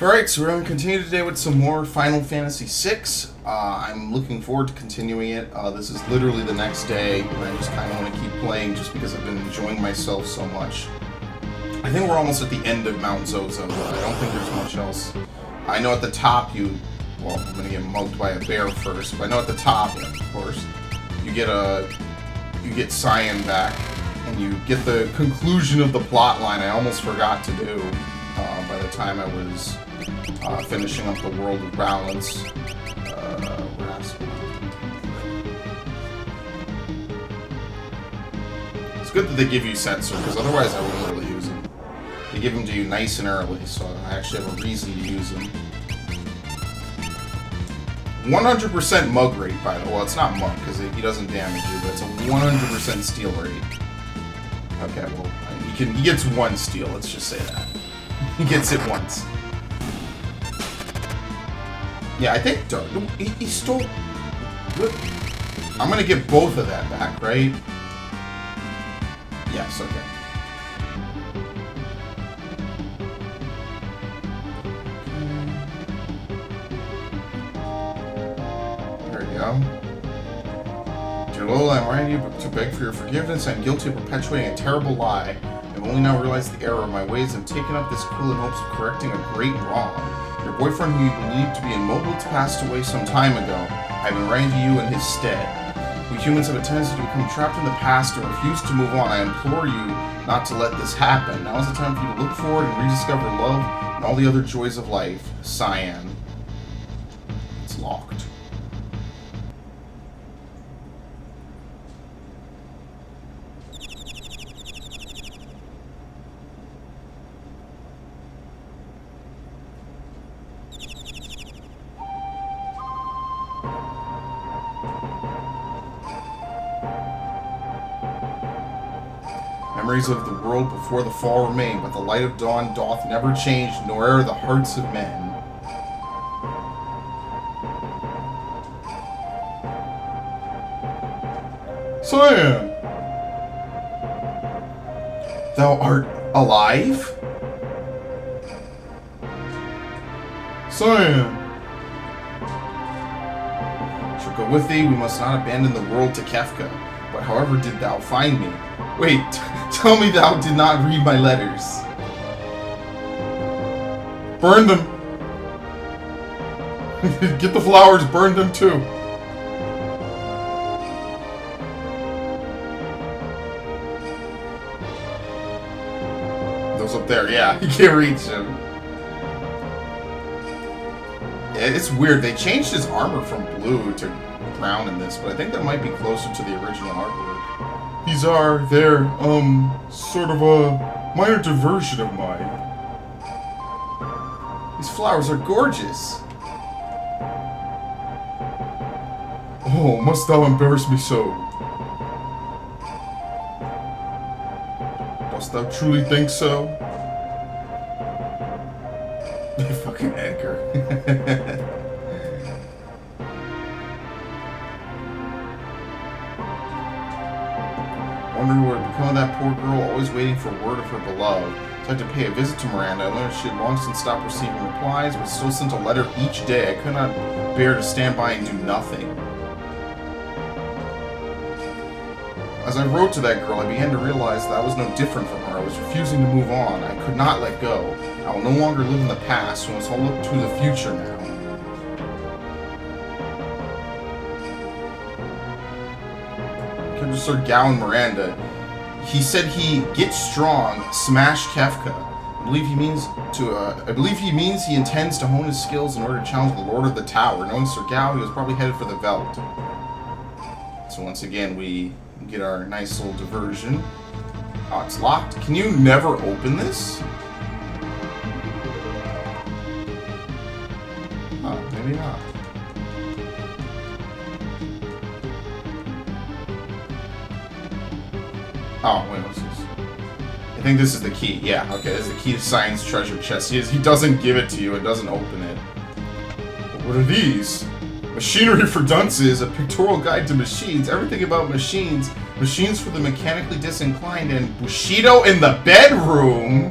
Alright, so we're going to continue today with some more Final Fantasy VI. I'm looking forward to continuing it. This is literally the next day, and I just kind of want to keep playing just because I've been enjoying myself so much. I think we're almost at the end of Mount Zozo, but I don't think there's much else. I know at the top well, I'm going to get mugged by a bear first, but I know at the top, yeah, of course, you get Cyan back, and you get the conclusion of the plot line I almost forgot to do by the time I was finishing up the World of Balance. It's good that they give you Setzer, because otherwise I wouldn't really use them. They give them to you nice and early, so I actually have a reason to use them. 100% mug rate, by the way. Well, it's not mug, because he doesn't damage you, but it's a 100% steal rate. Okay, well, he gets one steal, let's just say that. He gets it once. Yeah, I think he stole... I'm gonna get both of that back, right? Yes, okay. There we go. Dear Lola, I'm writing you to beg for your forgiveness. I'm guilty of perpetuating a terrible lie. I've only now realized the error of my ways and taken up this quill in hopes of correcting a great wrong. Your boyfriend, who you believed to be immobile, passed away some time ago. I've been writing to you in his stead. We humans have a tendency to become trapped in the past and refuse to move on. I implore you not to let this happen. Now is the time for you to look forward and rediscover love and all the other joys of life. Cyan. It's locked. Memories of the world before the fall remain, but the light of dawn doth never change, nor e'er the hearts of men. Cyan! Thou art alive? Cyan! Shall go with thee, we must not abandon the world to Kefka. But however did thou find me? Wait, tell me thou did not read my letters. Burn them. Get the flowers, burn them too. Those up there, yeah, you can't reach them. Yeah, it's weird, they changed his armor from blue to brown in this, but I think that might be closer to the original artwork. They're sort of a minor diversion of mine. These flowers are gorgeous. Oh, must thou embarrass me so? Dost thou truly think so? Fucking Edgar. Wondering what had become of that poor girl, always waiting for word of her beloved. So I had to pay a visit to Miranda. I learned she had long since stopped receiving replies, but still sent a letter each day. I could not bear to stand by and do nothing. As I wrote to that girl, I began to realize that I was no different from her. I was refusing to move on. I could not let go. I will no longer live in the past, we must all look to the future now. Sir Gowan Miranda. He said he gets strong, smash Kefka. I believe he means he intends to hone his skills in order to challenge the Lord of the Tower. Knowing Sir Gowan, he was probably headed for the Veld. So once again, we get our nice little diversion. Oh, it's locked. Can you never open this? Oh, maybe not. Oh, wait, what's this? I think this is the key. Yeah, okay, this is the key to Cyan's treasure chest. He doesn't give it to you, it doesn't open it. What are these? Machinery for Dunces, a pictorial guide to machines, everything about machines, machines for the mechanically disinclined, and Bushido in the bedroom!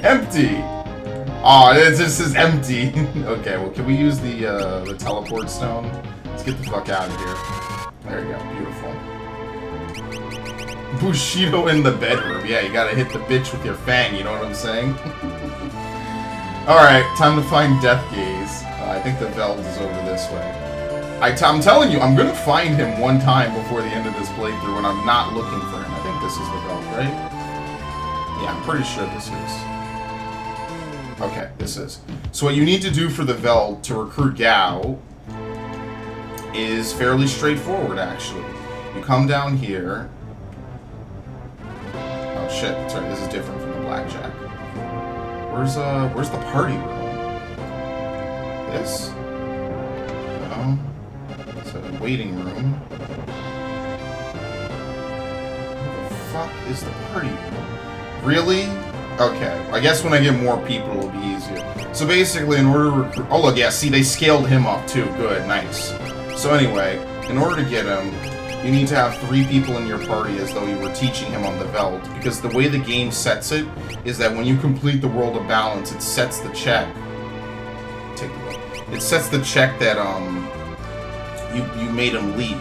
Empty! Oh, this is empty. Okay, well, can we use the teleport stone? Let's get the fuck out of here. There you go, beautiful. Bushido in the bedroom. Yeah, you gotta hit the bitch with your fang, you know what I'm saying? Alright, time to find Death Gaze. I think the Veld is over this way. I'm telling you, I'm gonna find him one time before the end of this playthrough when I'm not looking for him. I think this is the Veld, right? Yeah, I'm pretty sure this is. Okay, this is. So what you need to do for the Veld to recruit Gao is fairly straightforward, actually. You come down here. Oh shit, that's right, this is different from the Blackjack. Where's the party room? This? No. It's a waiting room. Where the fuck is the party room? Really? Okay, I guess when I get more people it'll be easier. So basically, in order to recruit... Oh look, yeah, see, they scaled him up too. Good, nice. So anyway, in order to get him, you need to have 3 people in your party as though you were teaching him on the Veld. Because the way the game sets it is that when you complete the World of Balance, it sets the check. Take the look. It sets the check that you made him leap,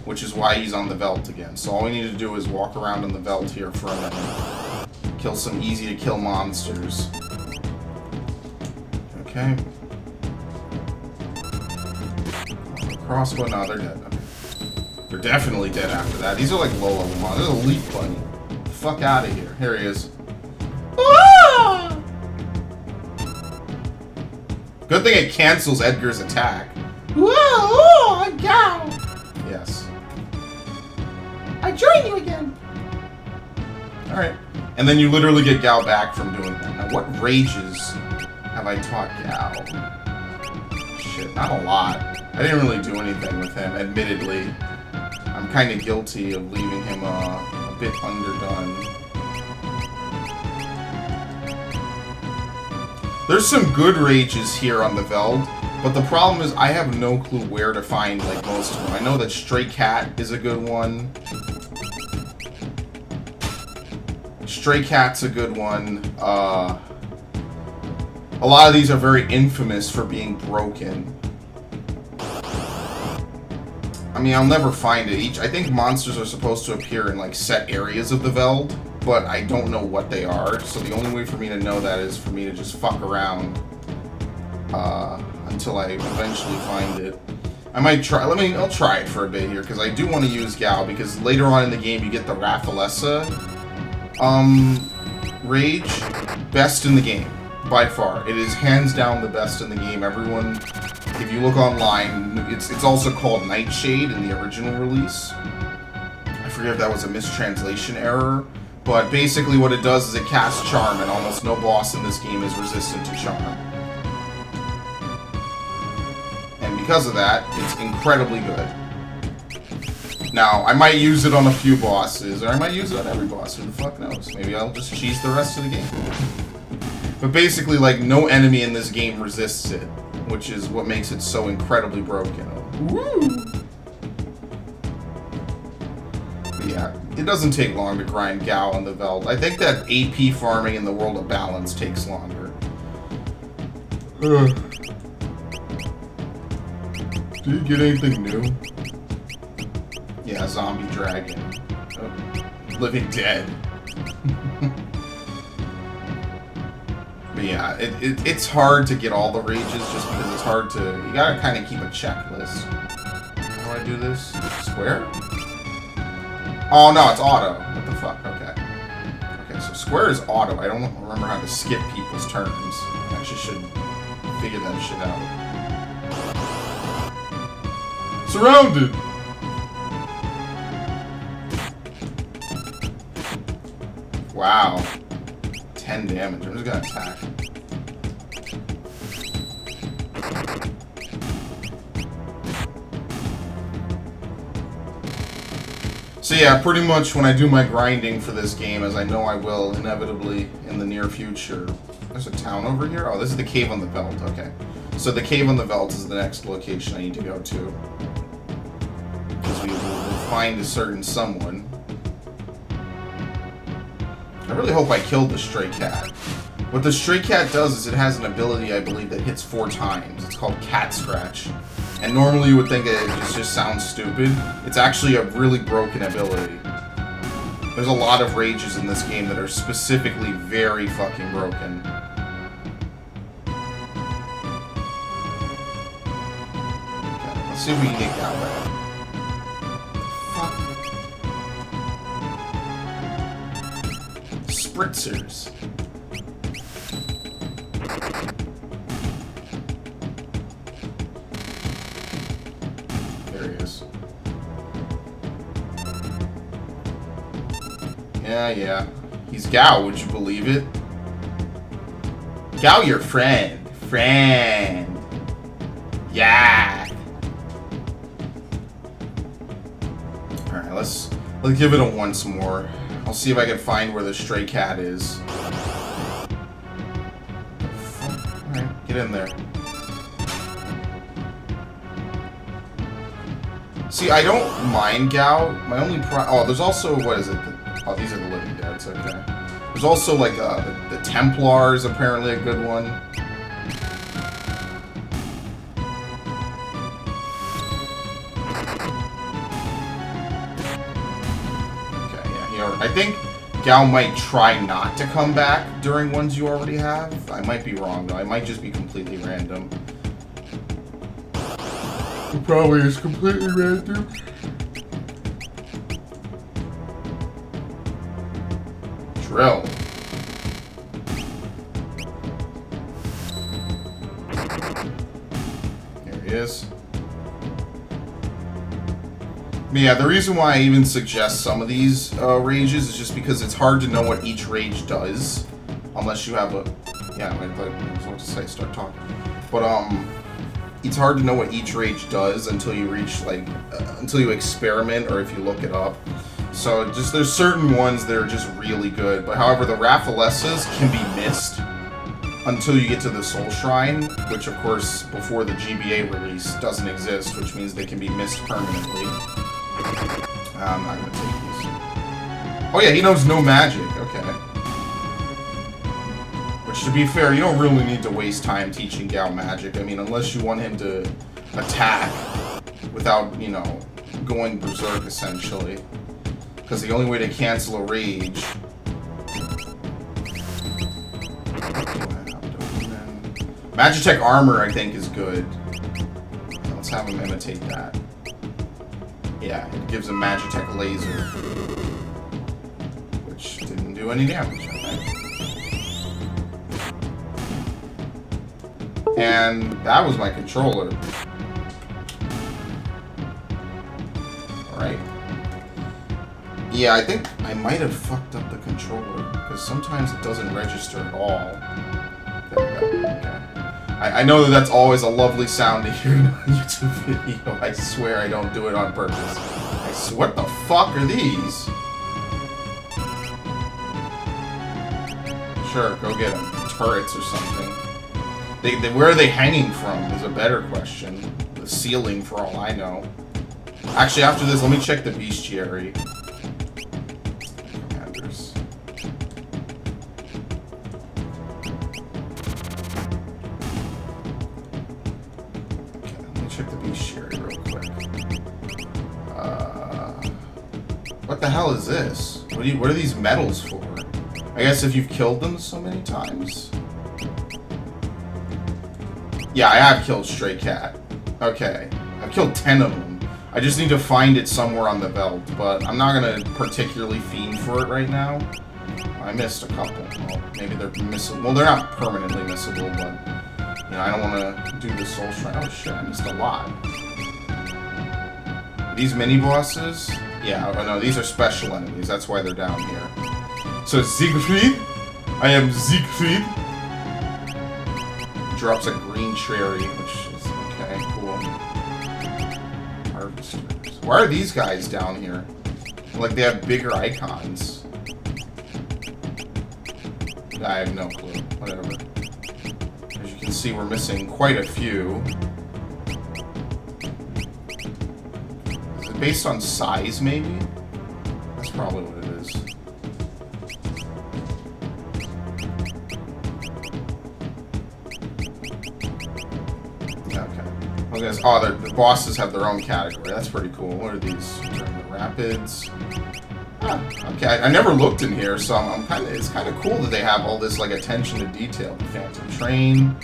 which is why he's on the Veld again. So all we need to do is walk around on the Veld here for a minute. Kill some easy to kill monsters. Okay. Crossbow, no, they're dead. Okay. They're definitely dead after that. These are like low level monsters. There's a leap bunny. Get the fuck out of here. Here he is. Ah! Good thing it cancels Edgar's attack. Whoa, Gao! Yes. I joined you again. Alright. And then you literally get Gao back from doing that. Now, what rages have I taught Gao? Shit, not a lot. I didn't really do anything with him, admittedly. I'm kind of guilty of leaving him a bit underdone. There's some good rages here on the Veld, but the problem is I have no clue where to find like most of them. I know that Stray Cat is a good one. Stray Cat's a good one. A lot of these are very infamous for being broken. I mean, I'll never find it. I think monsters are supposed to appear in like set areas of the Veld, but I don't know what they are. So the only way for me to know that is for me to just fuck around until I eventually find it. I might try. I'll try it for a bit here because I do want to use Gao because later on in the game you get the Raffalessa rage. Best in the game by far. It is hands down the best in the game. Everyone, if you look online, it's also called Nightshade in the original release. I forget if that was a mistranslation error, but basically what it does is it casts Charm, and almost no boss in this game is resistant to Charm. And because of that, it's incredibly good. Now, I might use it on a few bosses, or I might use it on every boss, who the fuck knows. Maybe I'll just cheese the rest of the game. But basically, like, no enemy in this game resists it, which is what makes it so incredibly broken. Woo! But yeah, it doesn't take long to grind Gao on the Veld. I think that AP farming in the World of Balance takes longer. Did you get anything new? Yeah, zombie dragon. Oh, living dead. But yeah, it's hard to get all the rages just because it's hard to... You gotta kind of keep a checklist. How do I do this? Square? Oh no, it's auto. What the fuck? Okay. Okay, so square is auto. I don't remember how to skip people's turns. I actually should figure that shit out. Surrounded! Wow. 10 damage. I'm just gonna attack. So yeah, pretty much when I do my grinding for this game, as I know I will inevitably in the near future. There's a town over here? Oh, this is the Cave on the Veld. Okay. So the Cave on the Veld is the next location I need to go to. Because we will find a certain someone. I really hope I killed the Stray Cat. What the Stray Cat does is it has an ability, I believe, that hits 4 times. It's called Cat Scratch. And normally you would think it just sounds stupid. It's actually a really broken ability. There's a lot of rages in this game that are specifically very fucking broken. Okay, let's see if we can get Gao back. Fuck. Spritzers. There he is. Yeah. He's Gao, would you believe it? Gao, your friend. Yeah. Alright, let's give it a once more. I'll see if I can find where the Stray Cat is. Alright, get in there. See, I don't mind Gao. My only oh, there's also, what is it? Oh, these are the Living Deads, okay. There's also, like, the Templars, apparently a good one. Okay, yeah, I think Gao might try not to come back during ones you already have. I might be wrong, though. I might just be completely random. It probably is completely random. Drill. There he is. But yeah, the reason why I even suggest some of these rages is just because it's hard to know what each rage does. Unless you have a... Yeah, I was about to say, start talking. But, it's hard to know what each rage does until you reach, like, until you experiment or if you look it up. So, just, there's certain ones that are just really good. But, however, the Raffalesas can be missed until you get to the Soul Shrine, which, of course, before the GBA release doesn't exist, which means they can be missed permanently. I'm not going to take these. Oh, yeah, he knows no magic. Okay. Which, to be fair, you don't really need to waste time teaching Gao magic. I mean, unless you want him to attack without, you know, going berserk, essentially. Because the only way to cancel a rage... Magitech Armor, I think, is good. Let's have him imitate that. Yeah, it gives him Magitech Laser. Which didn't do any damage, I think. And that was my controller. Alright. Yeah, I think I might have fucked up the controller, because sometimes it doesn't register at all. There we go. Okay. I know that that's always a lovely sound to hear in a YouTube video. I swear I don't do it on purpose. What the fuck are these? Sure, go get them. Turrets or something. Where are they hanging from is a better question. The ceiling, for all I know. Actually, after this, let me check the bestiary. Commanders. Okay, let me check the bestiary real quick. What the hell is this? What are these medals for? I guess if you've killed them so many times. Yeah, I have killed Stray Cat. Okay. I've killed 10 of them. I just need to find it somewhere on the belt, but I'm not gonna particularly fiend for it right now. I missed a couple. Well, maybe they're missable. Well, they're not permanently missable, but... You know, I don't want to do the Soul Shrine. Oh shit, I missed a lot. These mini-bosses? Yeah, oh no, these are special enemies. That's why they're down here. So, Siegfried? I am Siegfried. Drops a green cherry, which is okay, cool. Harvesters. Why are these guys down here? Like they have bigger icons. I have no clue. Whatever. As you can see, we're missing quite a few. Is it based on size, maybe? That's probably what it is. Look at this. Oh, the bosses have their own category. That's pretty cool. What are these? During the rapids. Huh, okay, I never looked in here, so I'm kind of. It's kind of cool that they have all this like attention to detail. The Phantom Train.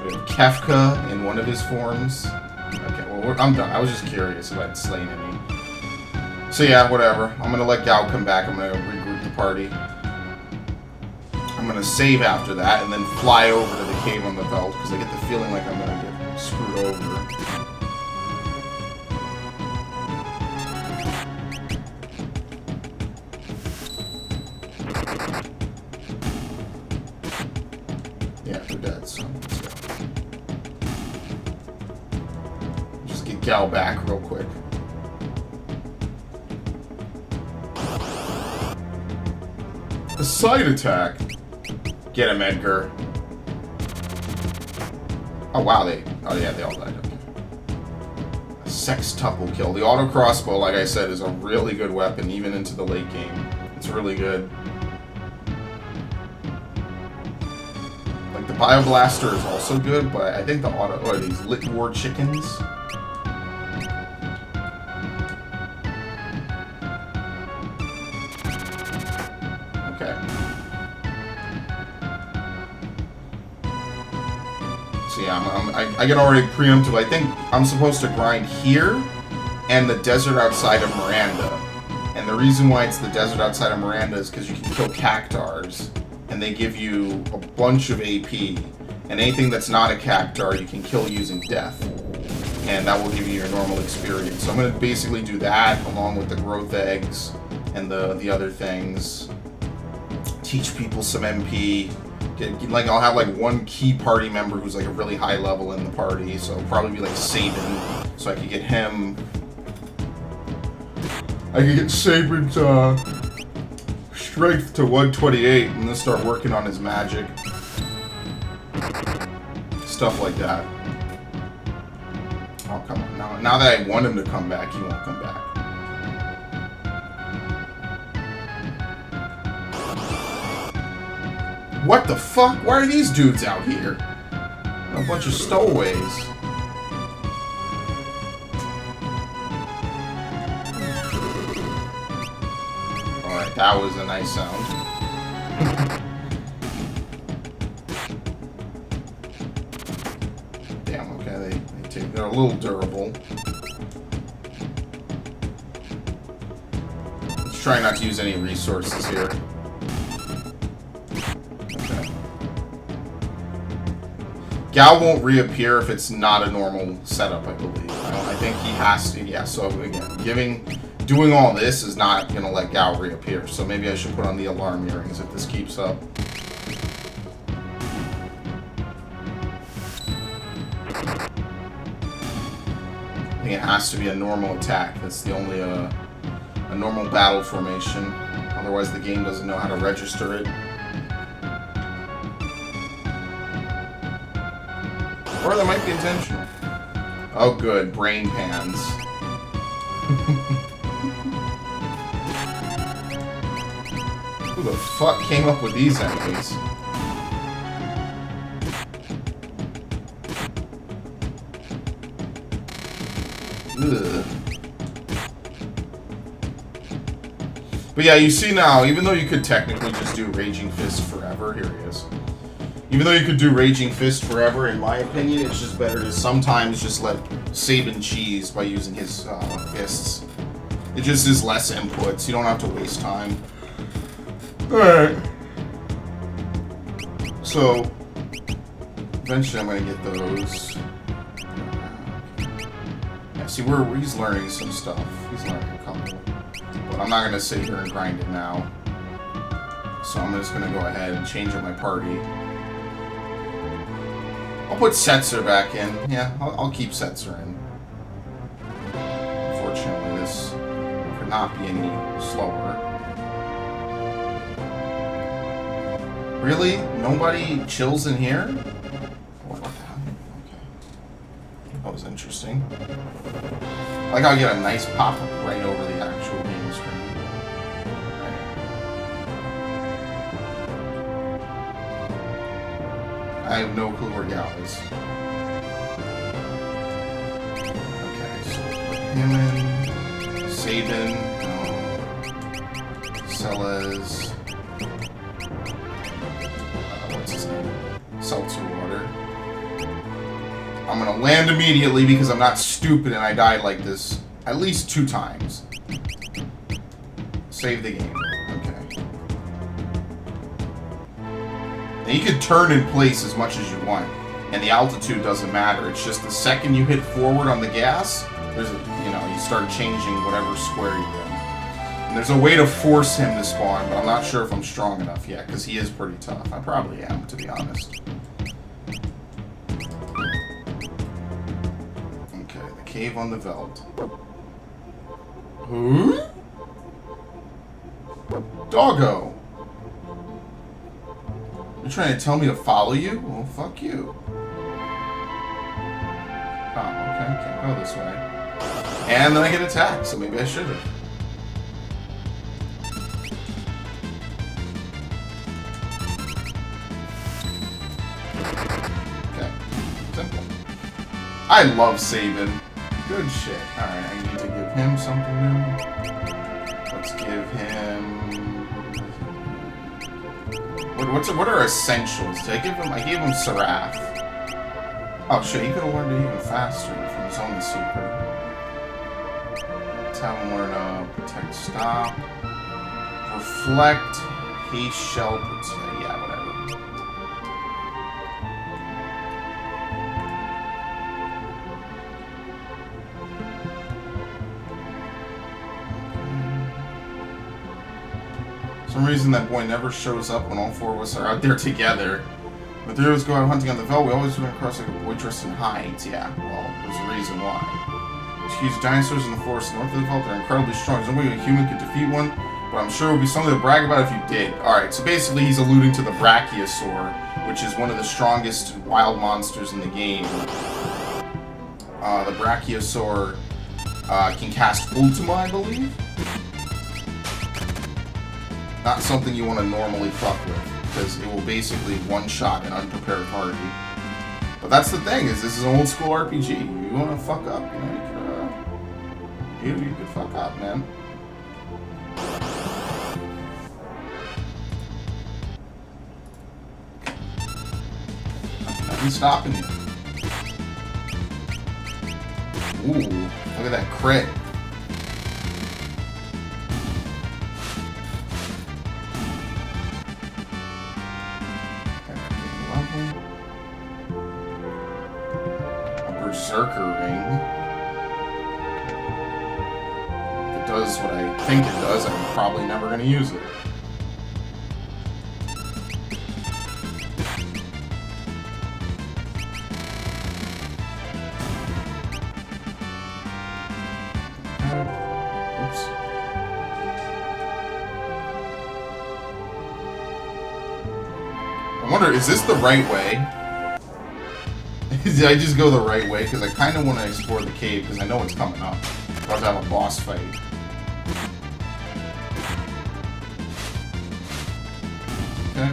We have Kefka in one of his forms. Okay, well I'm done. I was just curious if I'd slain any. So yeah, whatever. I'm gonna let Gao come back. I'm gonna regroup the party. I'm gonna save after that and then fly over to the cave on the belt because I get the feeling like I'm gonna get screwed over. Yeah, they're dead, so let's go. Just get Gao back real quick. A side attack. Get him, Edgar. Oh wow, they all died. Okay. A sextuple kill. The auto crossbow, like I said, is a really good weapon, even into the late game. It's really good. Like the Bioblaster is also good, but I think the auto. What are these? Lit War chickens? I get already preemptive. I think I'm supposed to grind here and the desert outside of Miranda. And the reason why it's the desert outside of Miranda is because you can kill cactars and they give you a bunch of AP. And anything that's not a cactar you can kill using death. And that will give you your normal experience. So I'm going to basically do that along with the growth eggs and the other things. Teach people some MP. Like I'll have like one key party member who's like a really high level in the party, so it'll probably be like Sabin, so I could get him. I could get Sabin's strength to 128 and then start working on his magic. Stuff like that. Oh come on! Now that I want him to come back, he won't come back. What the fuck? Why are these dudes out here? A bunch of stowaways. Alright, that was a nice sound. Damn, okay, they're a little durable. Let's try not to use any resources here. Gao won't reappear if it's not a normal setup, I believe. I think he has to, yeah, so again, doing all this is not going to let Gao reappear, so maybe I should put on the alarm earrings if this keeps up. I think it has to be a normal attack. That's the only, a normal battle formation. Otherwise the game doesn't know how to register it. Or that might be intentional. Oh good, brain pans. Who the fuck came up with these enemies? Ugh. But yeah, you see now, even though you could technically just do Raging Fist forever, here he is. Even though you could do Raging Fist forever, in my opinion, it's just better to sometimes just let Sabin cheese by using his fists. It just is less inputs. You don't have to waste time. Alright. So, eventually I'm going to get those. Yeah, see, he's learning some stuff. He's learning a couple. But I'm not going to sit here and grind it now. So I'm just going to go ahead and change up my party. I'll put Setzer back in. Yeah, I'll keep Setzer in. Unfortunately, this could not be any slower. Really? Nobody chills in here? What the hell? Okay. That was interesting. I like how I get a nice pop-up right over the actual game screen. I have no clue where Gao is. him in. Sabin. Celes. What's his name? Seltzer water. I'm gonna land immediately because I'm not stupid and I died like this at least 2 times. Save the game. Okay. And you can turn in place as much as you want. And the altitude doesn't matter. It's just the second you hit forward on the gas, there's a, you know, you start changing whatever square you're in. And there's a way to force him to spawn, but I'm not sure if I'm strong enough yet, because he is pretty tough. I probably am, to be honest. Okay, the cave on the Veld. Who? Doggo! You're trying to tell me to follow you? Well, fuck you. Oh, okay, I can't go this way. And then I get attacked, so maybe I should have. Okay, simple. I love Sabin. Good shit. Alright, I need to give him something new. Let's give him... What are essentials? Did I give him... I gave him Seraph. Oh shit, he could have learned it even faster from Zone Seeker. Let's have him learn Protect Stop. Reflect. Haste Shell Protect. Yeah, whatever. For some reason that boy never shows up when all 4 of us are out there together. When 3 of us go out hunting on the Veld, we always run across like a boy dressed in hides. Yeah, well, there's a reason why. There's huge dinosaurs in the forest north of the Veld. They're incredibly strong. There's no way a human could defeat one, but I'm sure it would be something to brag about if you did. Alright, so basically he's alluding to the Brachiosaur, which is one of the strongest wild monsters in the game. The Brachiosaur can cast Ultima, I believe? Not something you want to normally fuck with, because it will basically one-shot an unprepared party. But that's the thing, is this is an old-school RPG. You want to fuck up, you know, you could fuck up, man. Nothing stopping you. Ooh, look at that crit. Berserker ring. If it does what I think it does, I'm probably never going to use it. Oops. I wonder, is this the right way? Did I just go the right way? Because I kind of want to explore the cave, because I know it's coming up. I'm about to have a boss fight. Okay.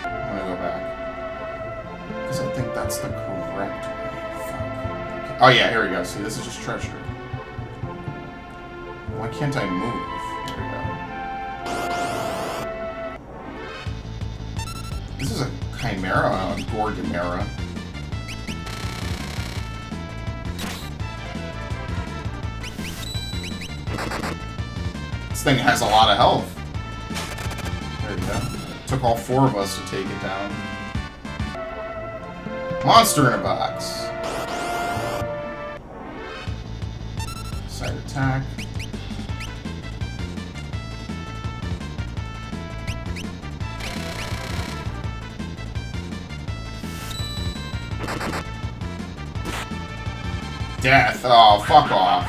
I'm gonna go back. Because I think that's the correct way. Fuck. Oh yeah, here we go. See, this is just treasure. Why can't I move? This is a Chimera, a Gorgamera. This thing has a lot of health. There you go. It took all 4 of us to take it down. Monster in a box. Side attack. Death. Oh, fuck off.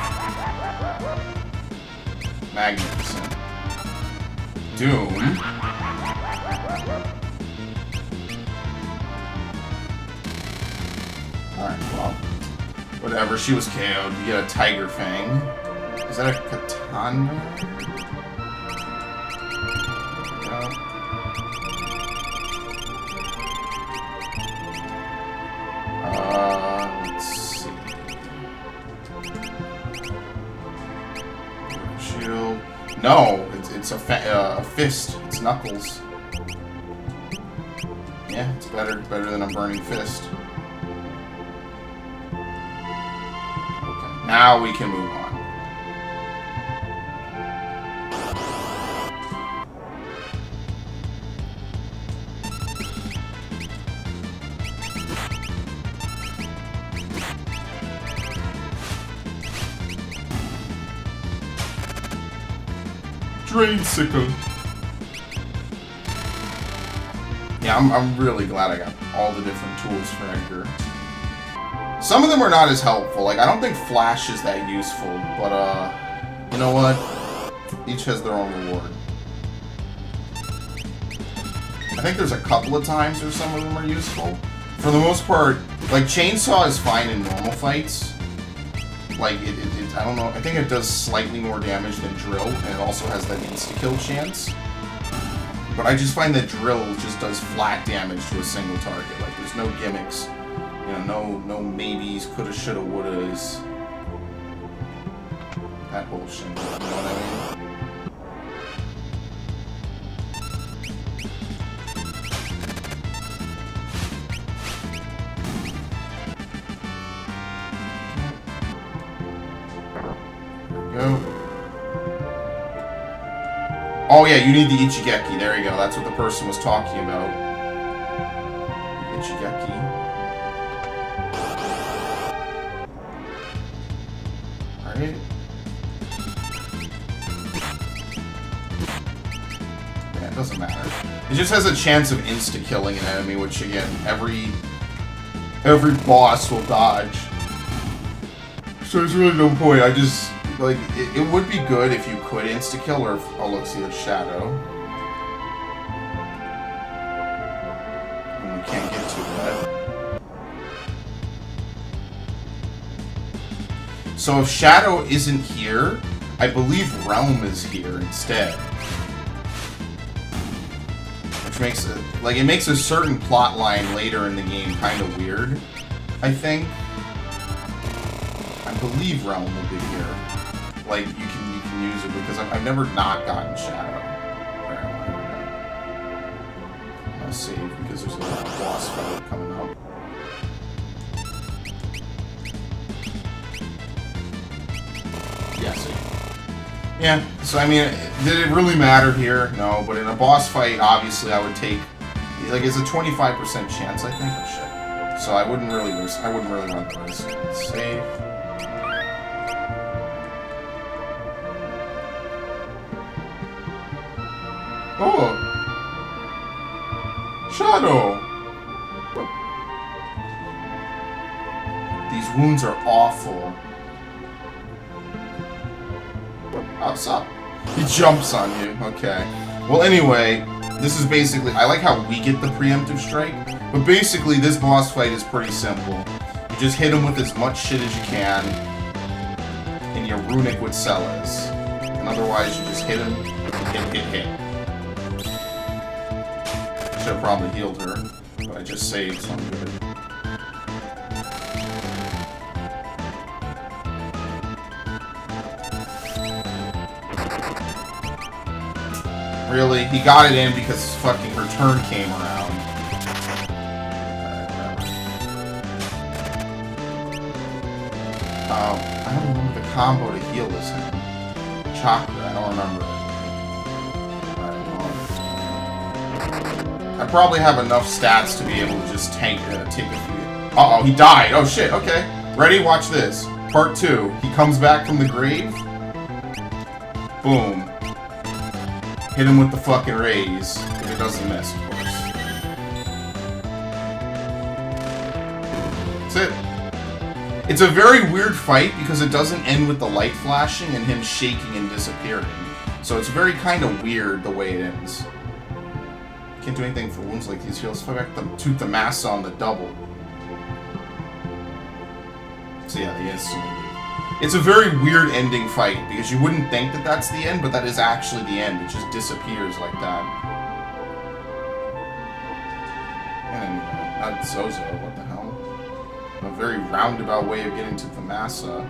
Magnificent. Doom. Alright, well. Whatever, she was KO'd. You get a Tiger Fang. Is that a katana? Let's No, it's a fist. It's Knuckles. Yeah, it's better than a burning fist. Okay, now we can move on. Drainsicle. Yeah, I'm really glad I got all the different tools for Edgar. Some of them are not as helpful. Like, I don't think Flash is that useful, but, you know what? Each has their own reward. I think there's a couple of times where some of them are useful. For the most part, like, Chainsaw is fine in normal fights. Like, I don't know, I think it does slightly more damage than Drill, and it also has that insta-kill chance. But I just find that Drill just does flat damage to a single target. Like, there's no gimmicks. You know, no maybes, coulda, shoulda, wouldas. That whole shit, you know what I mean? Oh yeah, you need the Ichigeki. There you go. That's what the person was talking about. Ichigeki. Alright. Yeah, it doesn't matter. It just has a chance of insta-killing an enemy, which again, every boss will dodge. So there's really no point. I just... Like, it would be good if you could insta-kill, or if, oh look, see, there's Shadow. And we can't get to that. So if Shadow isn't here, I believe Realm is here instead. Which makes it, like, it makes a certain plot line later in the game kind of weird, I think. I believe Realm will be here. Like, you can use it, because I've never not gotten Shadow. I'm gonna save, because there's a boss fight coming up. Yeah, see. Yeah, so I mean, did it really matter here? No, but in a boss fight, obviously I would take, like, it's a 25% chance, I think, of shit. So I wouldn't really risk, I wouldn't really run the risk. Save. Oh! Shadow! These wounds are awful. Oh, what's up? He jumps on you. Okay. Well, anyway, this is basically... I like how we get the preemptive strike, but basically this boss fight is pretty simple. You just hit him with as much shit as you can, and you runic with Celes. And otherwise, you just hit him, hit. Should have probably healed her, but I just saved, so I'm good. Really? He got it in because fucking her turn came around. I don't remember the combo to heal this thing. Chakra, I don't remember it. I probably have enough stats to be able to just take a few... Uh-oh, he died! Oh shit, okay. Ready? Watch this. Part 2. He comes back from the grave. Boom. Hit him with the fucking raise. If it doesn't miss, of course. That's it. It's a very weird fight because it doesn't end with the light flashing and him shaking and disappearing. So it's very kind of weird the way it ends. Can't do anything for wounds like these. Let's fight back to the massa on the double. So yeah, they instantly leave. It's a very weird ending fight, because you wouldn't think that that's the end, but that is actually the end. It just disappears like that. And not Zozo, what the hell? A very roundabout way of getting to the massa.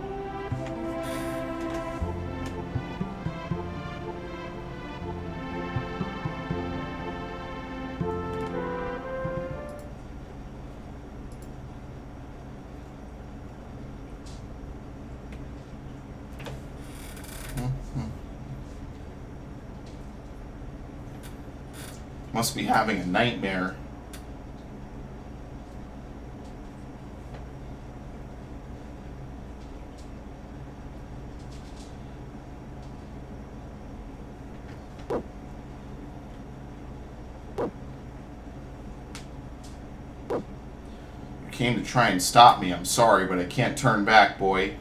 Must be having a nightmare. You came to try and stop me. I'm sorry, but I can't turn back, boy.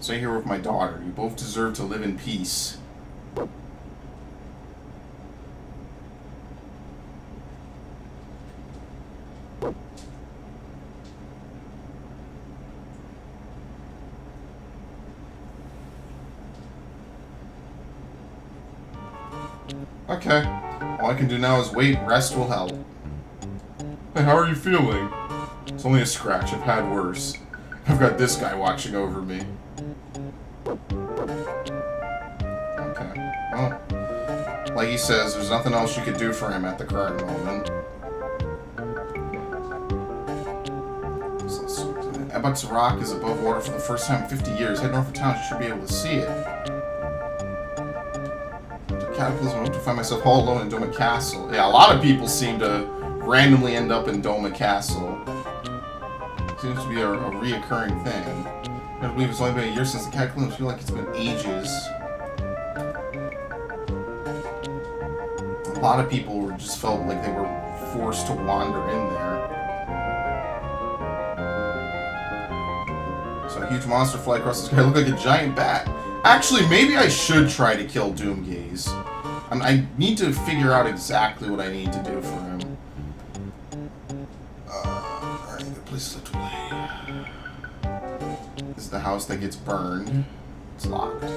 Stay here with my daughter. You both deserve to live in peace. Okay. All I can do now is wait. Rest will help. Hey, how are you feeling? It's only a scratch. I've had worse. I've got this guy watching over me. Okay. Well, like he says, there's nothing else you could do for him at the current moment. Ebut's Rock is above water for the first time in 50 years. Head north of town, you should be able to see it. Cataclysm, I hope to find myself all alone in Doma Castle. Yeah, a lot of people seem to randomly end up in Doma Castle. Seems to be a reoccurring thing. I believe it's only been a year since the Cataclysm. I feel like it's been ages. A lot of people just felt like they were forced to wander in there. So a huge monster fly across the sky. Look like a giant bat. Actually, maybe I should try to kill Doomgaze. I need to figure out exactly what I need to do for him. Alright, good places to play. This is the house that gets burned. It's locked. I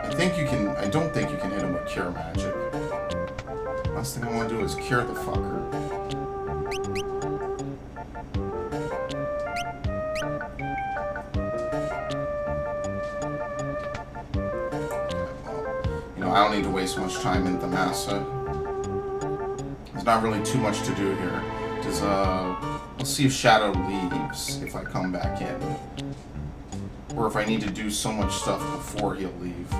don't think you can hit him with Cure Magic. Last thing I want to do is cure the fucker. I don't need to waste much time in Thamasa. There's not really too much to do here. Let's see if Shadow leaves if I come back in. Or if I need to do so much stuff before he'll leave.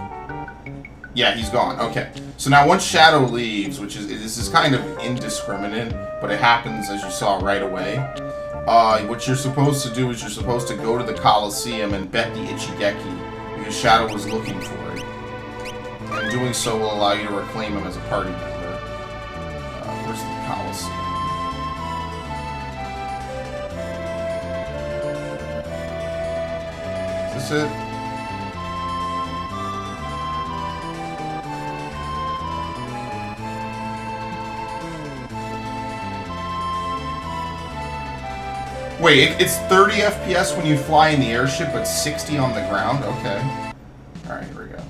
Yeah, he's gone. Okay. So now once Shadow leaves, this is kind of indiscriminate, but it happens as you saw right away. What you're supposed to do is you're supposed to go to the Coliseum and bet the Ichigeki, because Shadow was looking for it. And doing so will allow you to reclaim him as a party member. Where's the Coliseum? Is this it? Wait, it's 30 FPS when you fly in the airship, but 60 on the ground? Okay. Alright, here we go.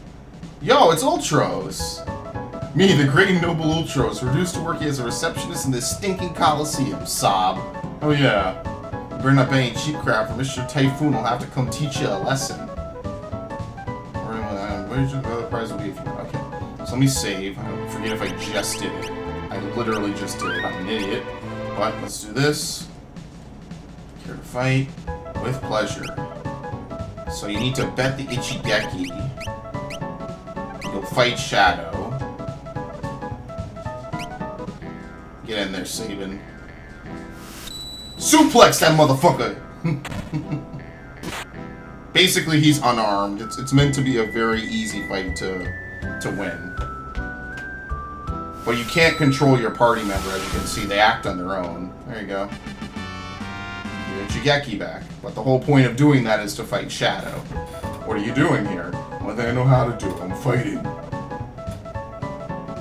Yo, it's Ultros! Me, the great and noble Ultros, reduced to working as a receptionist in this stinking Coliseum, sob. Oh yeah. You better not bet any cheap crap, or Mr. Typhoon will have to come teach you a lesson. Where's your other prize will be if you want? Okay. So let me save. I forget if I just did it. I literally just did it. I'm an idiot. But let's do this. Here to fight. With pleasure. So you need to bet the Ichigeki. You'll fight Shadow. Get in there, Sabin. Suplex that motherfucker! Basically, he's unarmed. It's meant to be a very easy fight to win. But you can't control your party member, as you can see. They act on their own. There you go. Get Ichigeki back. But the whole point of doing that is to fight Shadow. What are you doing here? One thing I know how to do. I'm fighting.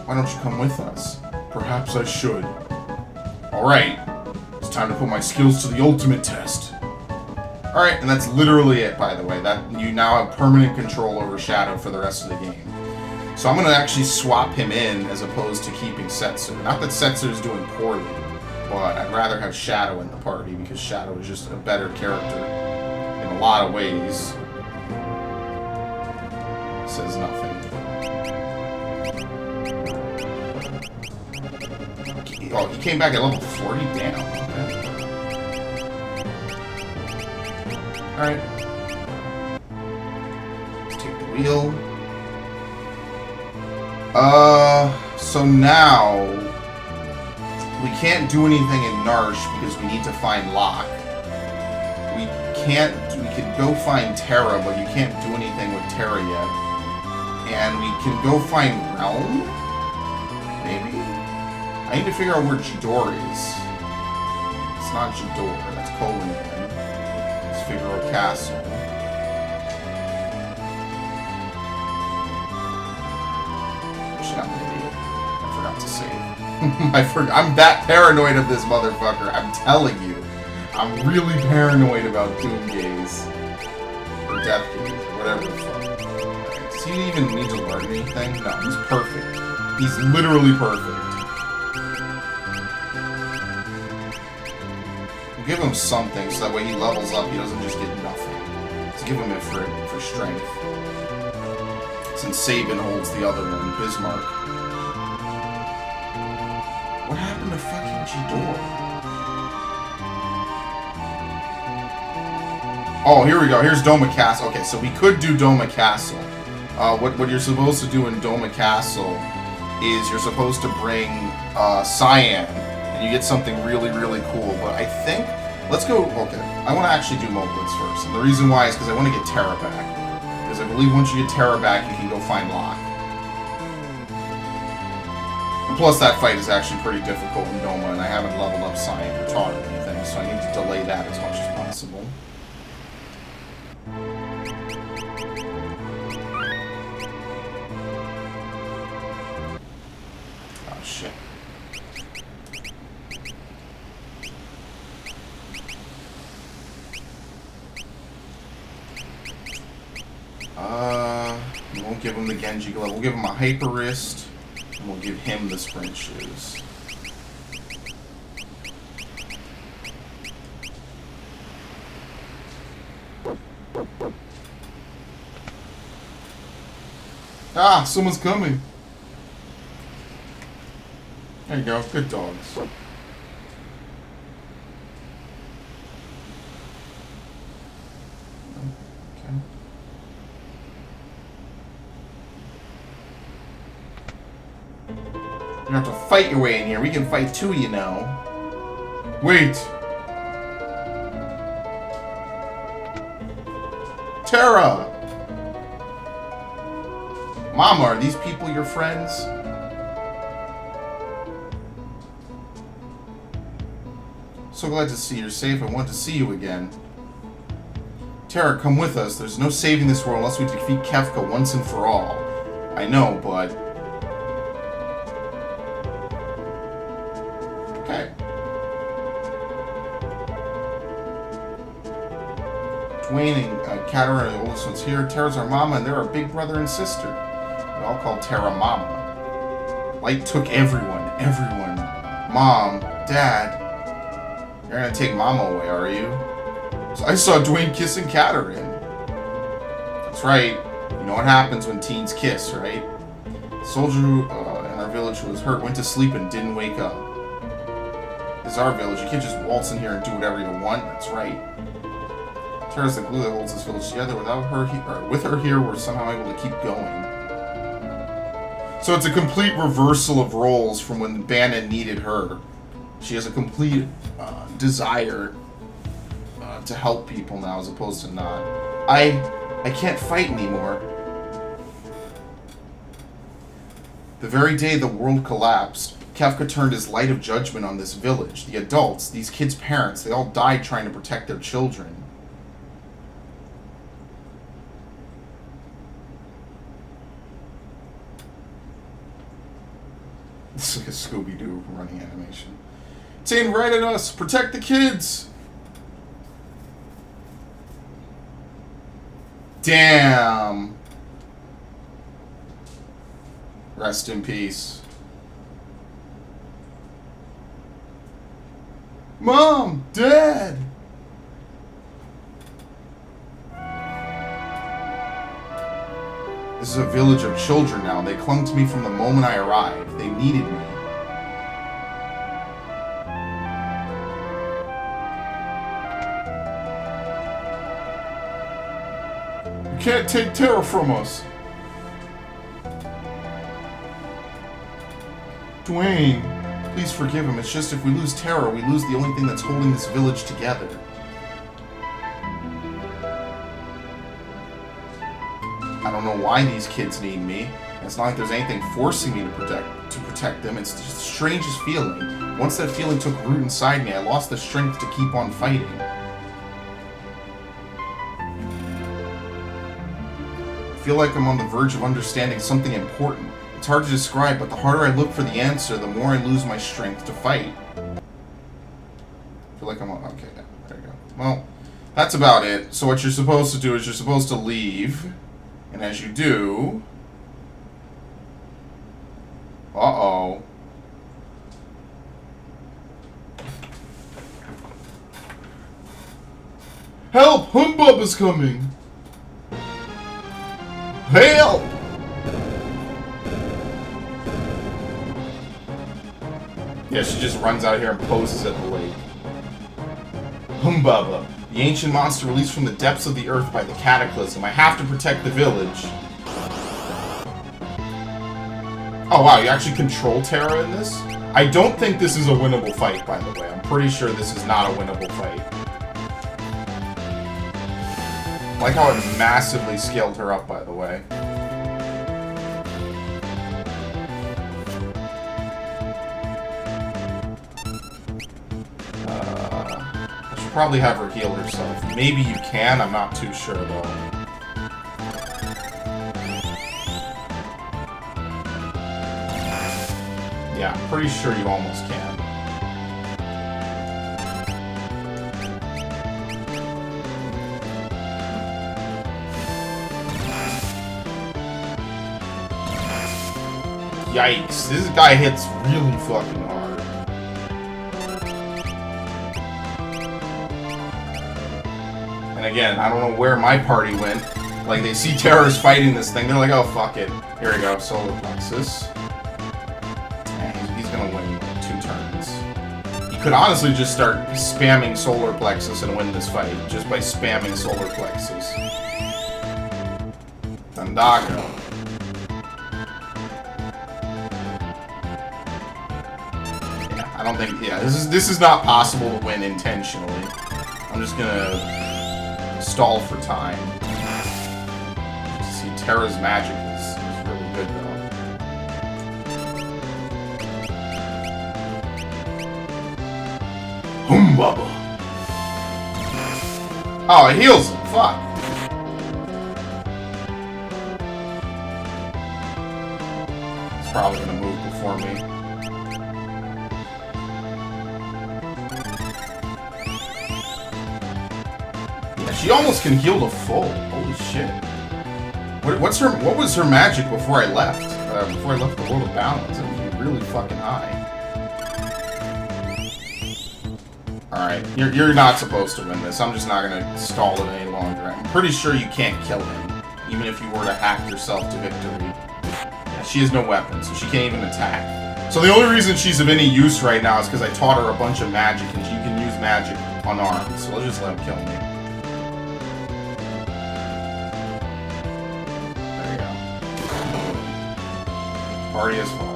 Why don't you come with us? Perhaps I should. Alright. It's time to put my skills to the ultimate test. Alright, and that's literally it, by the way. That you now have permanent control over Shadow for the rest of the game. So I'm going to actually swap him in as opposed to keeping Setsu. Not that Setsu is doing poorly, but I'd rather have Shadow in the party because Shadow is just a better character in a lot of ways. Says nothing. Oh, he came back at level 40? Damn. Okay. Alright. Let's take the wheel. So now we can't do anything in Narshe because we need to find Locke. We could go find Terra, but you can't do anything with Terra yet. And we can go find Relm? Maybe? I need to figure out where Jidoor is. It's not Jidoor, that's Kolin. It's Figaro Castle. I forgot to save. I'm that paranoid of this motherfucker, I'm telling you. I'm really paranoid about Doom Gaze. Or Death Gaze, or whatever the fuck. Does he even need to learn anything? No, he's perfect. He's literally perfect. We'll give him something so that way he levels up, he doesn't just get nothing. Let's give him it for strength. Since Sabin holds the other one, Bismarck. What happened to fucking Jidoor? Oh, here we go. Here's Doma Castle. Okay, so we could do Doma Castle. What you're supposed to do in Doma Castle is you're supposed to bring Cyan, and you get something really, really cool. But I think... Let's go... Okay, I want to actually do Moblitz first. And the reason why is because I want to get Terra back. Because I believe once you get Terra back, you can go find Locke. And plus, that fight is actually pretty difficult in Doma, and I haven't leveled up Cyan or taught or anything, so I need to delay that as much as possible. Oh, shit. We won't give him the Genji Glove. We'll give him a Hyper Wrist, and we'll give him the Sprint Shoes. Ah, someone's coming. There you go. Good dogs. Okay. You don't have to fight your way in here. We can fight too, you know. Wait. Terra! Mama, are these people your friends? So glad to see you're safe. I want to see you again. Terra, come with us. There's no saving this world unless we defeat Kefka once and for all. I know, but... Okay. Dwayne and Katarina are the oldest ones here. Terra's our mama, and they're our big brother and sister. We all call Terra Mama. Light took everyone. Everyone. Mom. Dad. You're gonna take Mama away, are you? So I saw Dwayne kissing Katarina. That's right. You know what happens when teens kiss, right? The soldier in our village who was hurt went to sleep and didn't wake up. This is our village. You can't just waltz in here and do whatever you want. That's right. Terra's the glue that holds this village together. Without her, with her here, we're somehow able to keep going. So it's a complete reversal of roles from when Bannon needed her. She has a complete desire to help people now, as opposed to not. I can't fight anymore. The very day the world collapsed, Kefka turned his light of judgment on this village. The adults, these kids' parents, they all died trying to protect their children. It's like a Scooby-Doo running animation. It's aimed right at us! Protect the kids! Damn! Rest in peace. Mom! Dad! This is a village of children now. They clung to me from the moment I arrived. They needed me. can't take Terra from us. Dwayne, please forgive him. It's just if we lose Terra, we lose the only thing that's holding this village together. I don't know why these kids need me. It's not like there's anything forcing me to protect them. It's just the strangest feeling. Once that feeling took root inside me, I lost the strength to keep on fighting. I feel like I'm on the verge of understanding something important. It's hard to describe, but the harder I look for the answer, the more I lose my strength to fight. I feel like I'm on... Okay, there you go. Well, that's about it. So what you're supposed to do is you're supposed to leave. And as you do... Uh-oh. Help! Humbub is coming! Help! Yeah, she just runs out here and poses at the lake. Humbaba, the ancient monster released from the depths of the earth by the cataclysm. I have to protect the village. Oh wow, you actually control Terra in this? I don't think this is a winnable fight, by the way. I'm pretty sure this is not a winnable fight. I like how it massively scaled her up, by the way. I should probably have her heal herself. Maybe you can, I'm not too sure, though. Yeah, I'm pretty sure you almost can. Yikes, this guy hits really fucking hard. And again, I don't know where my party went. Like, they see Terra's fighting this thing, they're like, oh, fuck it. Here we go, Solar Plexus. He's gonna win 2 turns. He could honestly just start spamming Solar Plexus and win this fight, just by spamming Solar Plexus. Thundaga. Yeah, I don't think... Yeah, this is not possible to win intentionally. I'm just gonna stall for time. See, Terra's magic is really good, though. Humbaba. Oh, it heals him. Fuck. It's probably gonna move before me. Yeah, she almost can heal to full. Holy shit. What was her magic before I left? Before I left the World of Balance? It was really fucking high. Alright, you're not supposed to win this. I'm just not gonna stall it any longer. I'm pretty sure you can't kill him, even if you were to hack yourself to victory. Yeah, she has no weapons, so she can't even attack. So the only reason she's of any use right now is because I taught her a bunch of magic, and she can use magic unarmed. So let's just let him kill me. There you go. Party has fallen.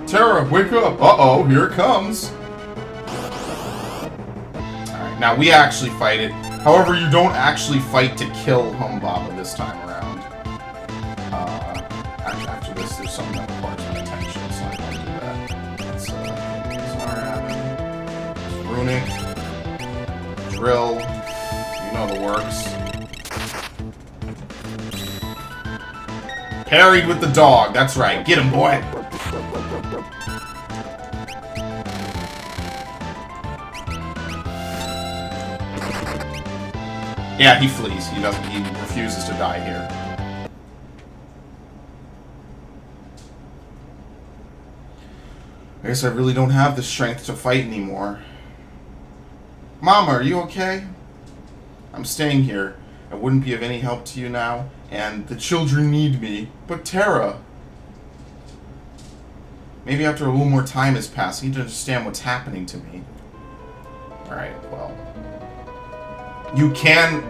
Terra, wake up! Uh-oh, here it comes! Alright, now we actually fight it. However, you don't actually fight to kill Humbaba this time around. After this, there's something that requires my attention, so I don't do that. Let's Runic. Drill. You know the works. Parried with the dog, that's right. Get him, boy! Yeah, he flees. He refuses to die here. I guess I really don't have the strength to fight anymore. Mama, are you okay? I'm staying here. I wouldn't be of any help to you now, and the children need me. But Terra... Maybe after a little more time has passed, I need to understand what's happening to me. Alright, well... You can...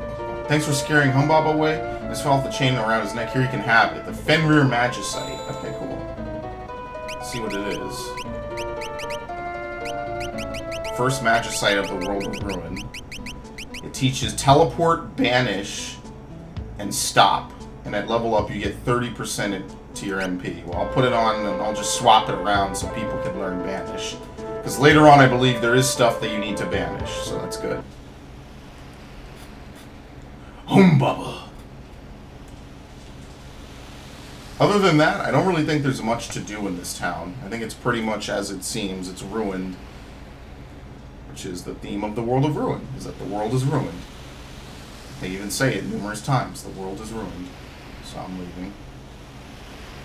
Thanks for scaring Humbaba away. Just fell off the chain around his neck. Here you can have it. The Fenrir Magicite. Okay, cool. Let's see what it is. First Magicite of the World of Ruin. It teaches Teleport, Banish, and Stop. And at level up, you get 30% to your MP. Well, I'll put it on and I'll just swap it around so people can learn Banish. Because later on, I believe there is stuff that you need to banish, so that's good. Humbaba. Other than that, I don't really think there's much to do in this town. I think it's pretty much as it seems. It's ruined. Which is the theme of the World of Ruin, is that the world is ruined. They even say it numerous times, the world is ruined. So I'm leaving.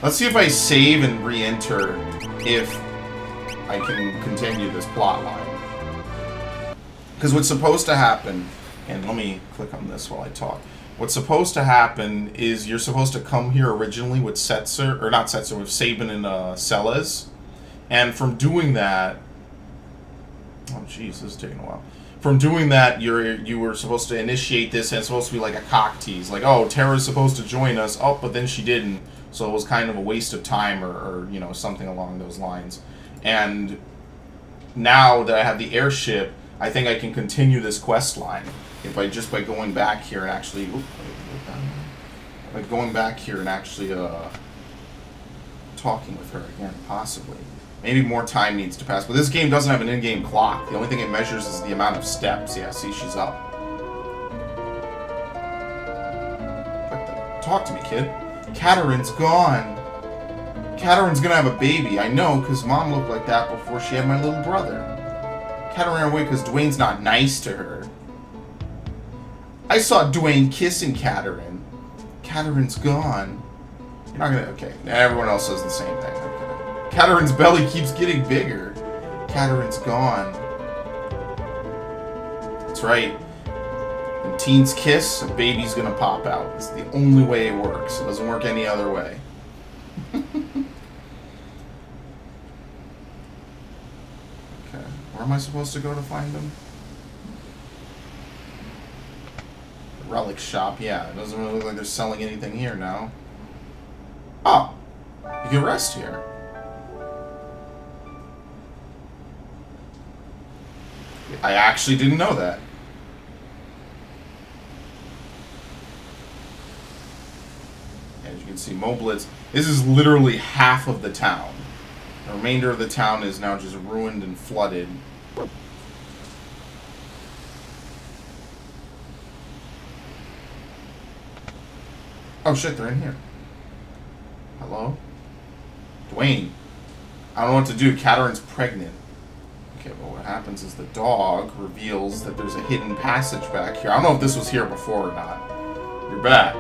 Let's see if I save and re-enter if I can continue this plot line. Because what's supposed to happen, and let me click on this while I talk. What's supposed to happen is you're supposed to come here originally with Setzer, or not Setzer, with Sabin and Celes. And from doing that, oh jeez, this is taking a while. From doing that, you were supposed to initiate this, and it's supposed to be like a cock tease. Like, oh, Terra's supposed to join us. Oh, but then she didn't. So it was kind of a waste of time, or you know, something along those lines. And now that I have the airship, I think I can continue this quest line. If I just by going back here and actually... by going back here and actually talking with her again, possibly. Maybe more time needs to pass. But this game doesn't have an in-game clock. The only thing it measures is the amount of steps. Yeah, see, she's up. Talk to me, kid. Katarin's gone. Katarin's gonna have a baby. I know, because Mom looked like that before she had my little brother. Katarin ran away because Dwayne's not nice to her. I saw Dwayne kissing Katarin. Katarin's gone. You're not gonna... Okay, everyone else says the same thing. Okay. Katarin's belly keeps getting bigger. Katarin's gone. That's right. When teens kiss, a baby's gonna pop out. It's the only way it works. It doesn't work any other way. Okay. Where am I supposed to go to find them? The relic shop. Yeah, it doesn't really look like they're selling anything here now. Oh. You can rest here. I actually didn't know that. As you can see, Moblitz. This is literally half of the town. The remainder of the town is now just ruined and flooded. Oh shit, they're in here. Hello? Dwayne. I don't know what to do. Katarin's pregnant. Okay, but what happens is the dog reveals that there's a hidden passage back here. I don't know if this was here before or not. You're back.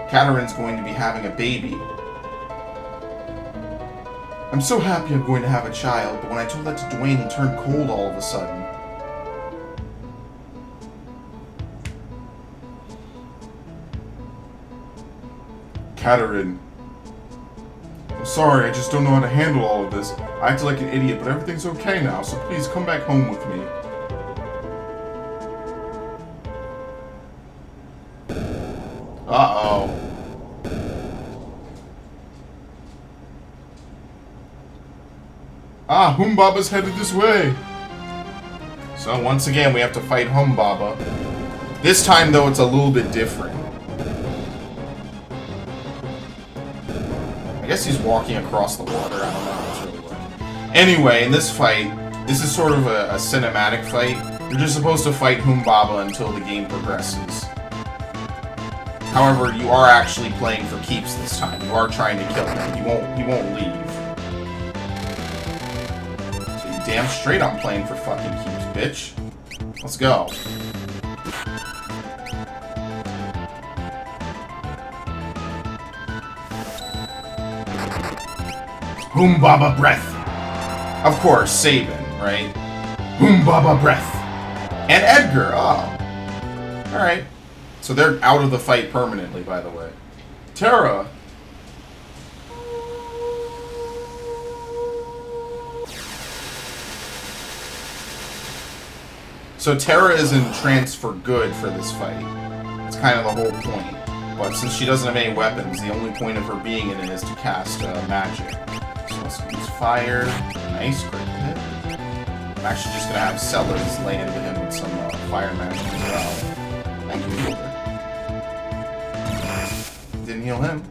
Katarin's going to be having a baby. I'm so happy I'm going to have a child, but when I told that to Dwayne, he turned cold all of a sudden. Katarin. I'm sorry, I just don't know how to handle all of this. I acted like an idiot, but everything's okay now, so please come back home with me. Uh-oh. Ah, Humbaba's headed this way. So once again, we have to fight Humbaba. This time, though, it's a little bit different. I guess he's walking across the water. I don't know how it's really working. Anyway, in this fight, this is sort of a cinematic fight. You're just supposed to fight Humbaba until the game progresses. However, you are actually playing for keeps this time. You are trying to kill him. You won't leave. So you damn straight I'm playing for fucking keeps, bitch. Let's go. Humbaba breath. Of course, Sabin, right? Humbaba breath. And Edgar. Oh. Alright. So they're out of the fight permanently, by the way. Terra. So Terra is in trance for good for this fight. That's kind of the whole point. But since she doesn't have any weapons, the only point of her being in it is to cast magic. So let's use fire. Nice, great hit. I'm actually just going to have Sellers lay into him with some fire magic as well. Thank you, Wilbur. Didn't heal him.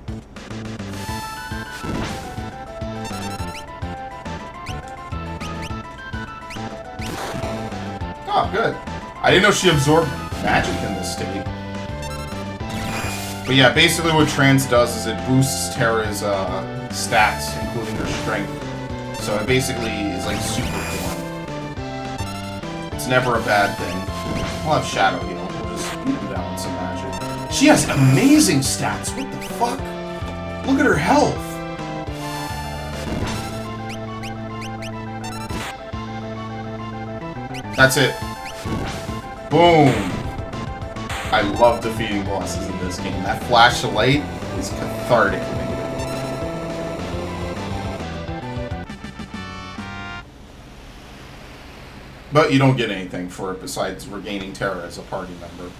Oh, good. I didn't know she absorbed magic in this state. But yeah, basically what trance does is it boosts Terra's stats, including her strength. So it basically is like super form. It's never a bad thing. We'll have Shadow heal. We'll just beat him down with some magic. She has amazing stats! What the fuck? Look at her health! That's it. Boom! I love defeating bosses in this game. That flash of light is cathartic, man. But you don't get anything for it besides regaining Terra as a party member.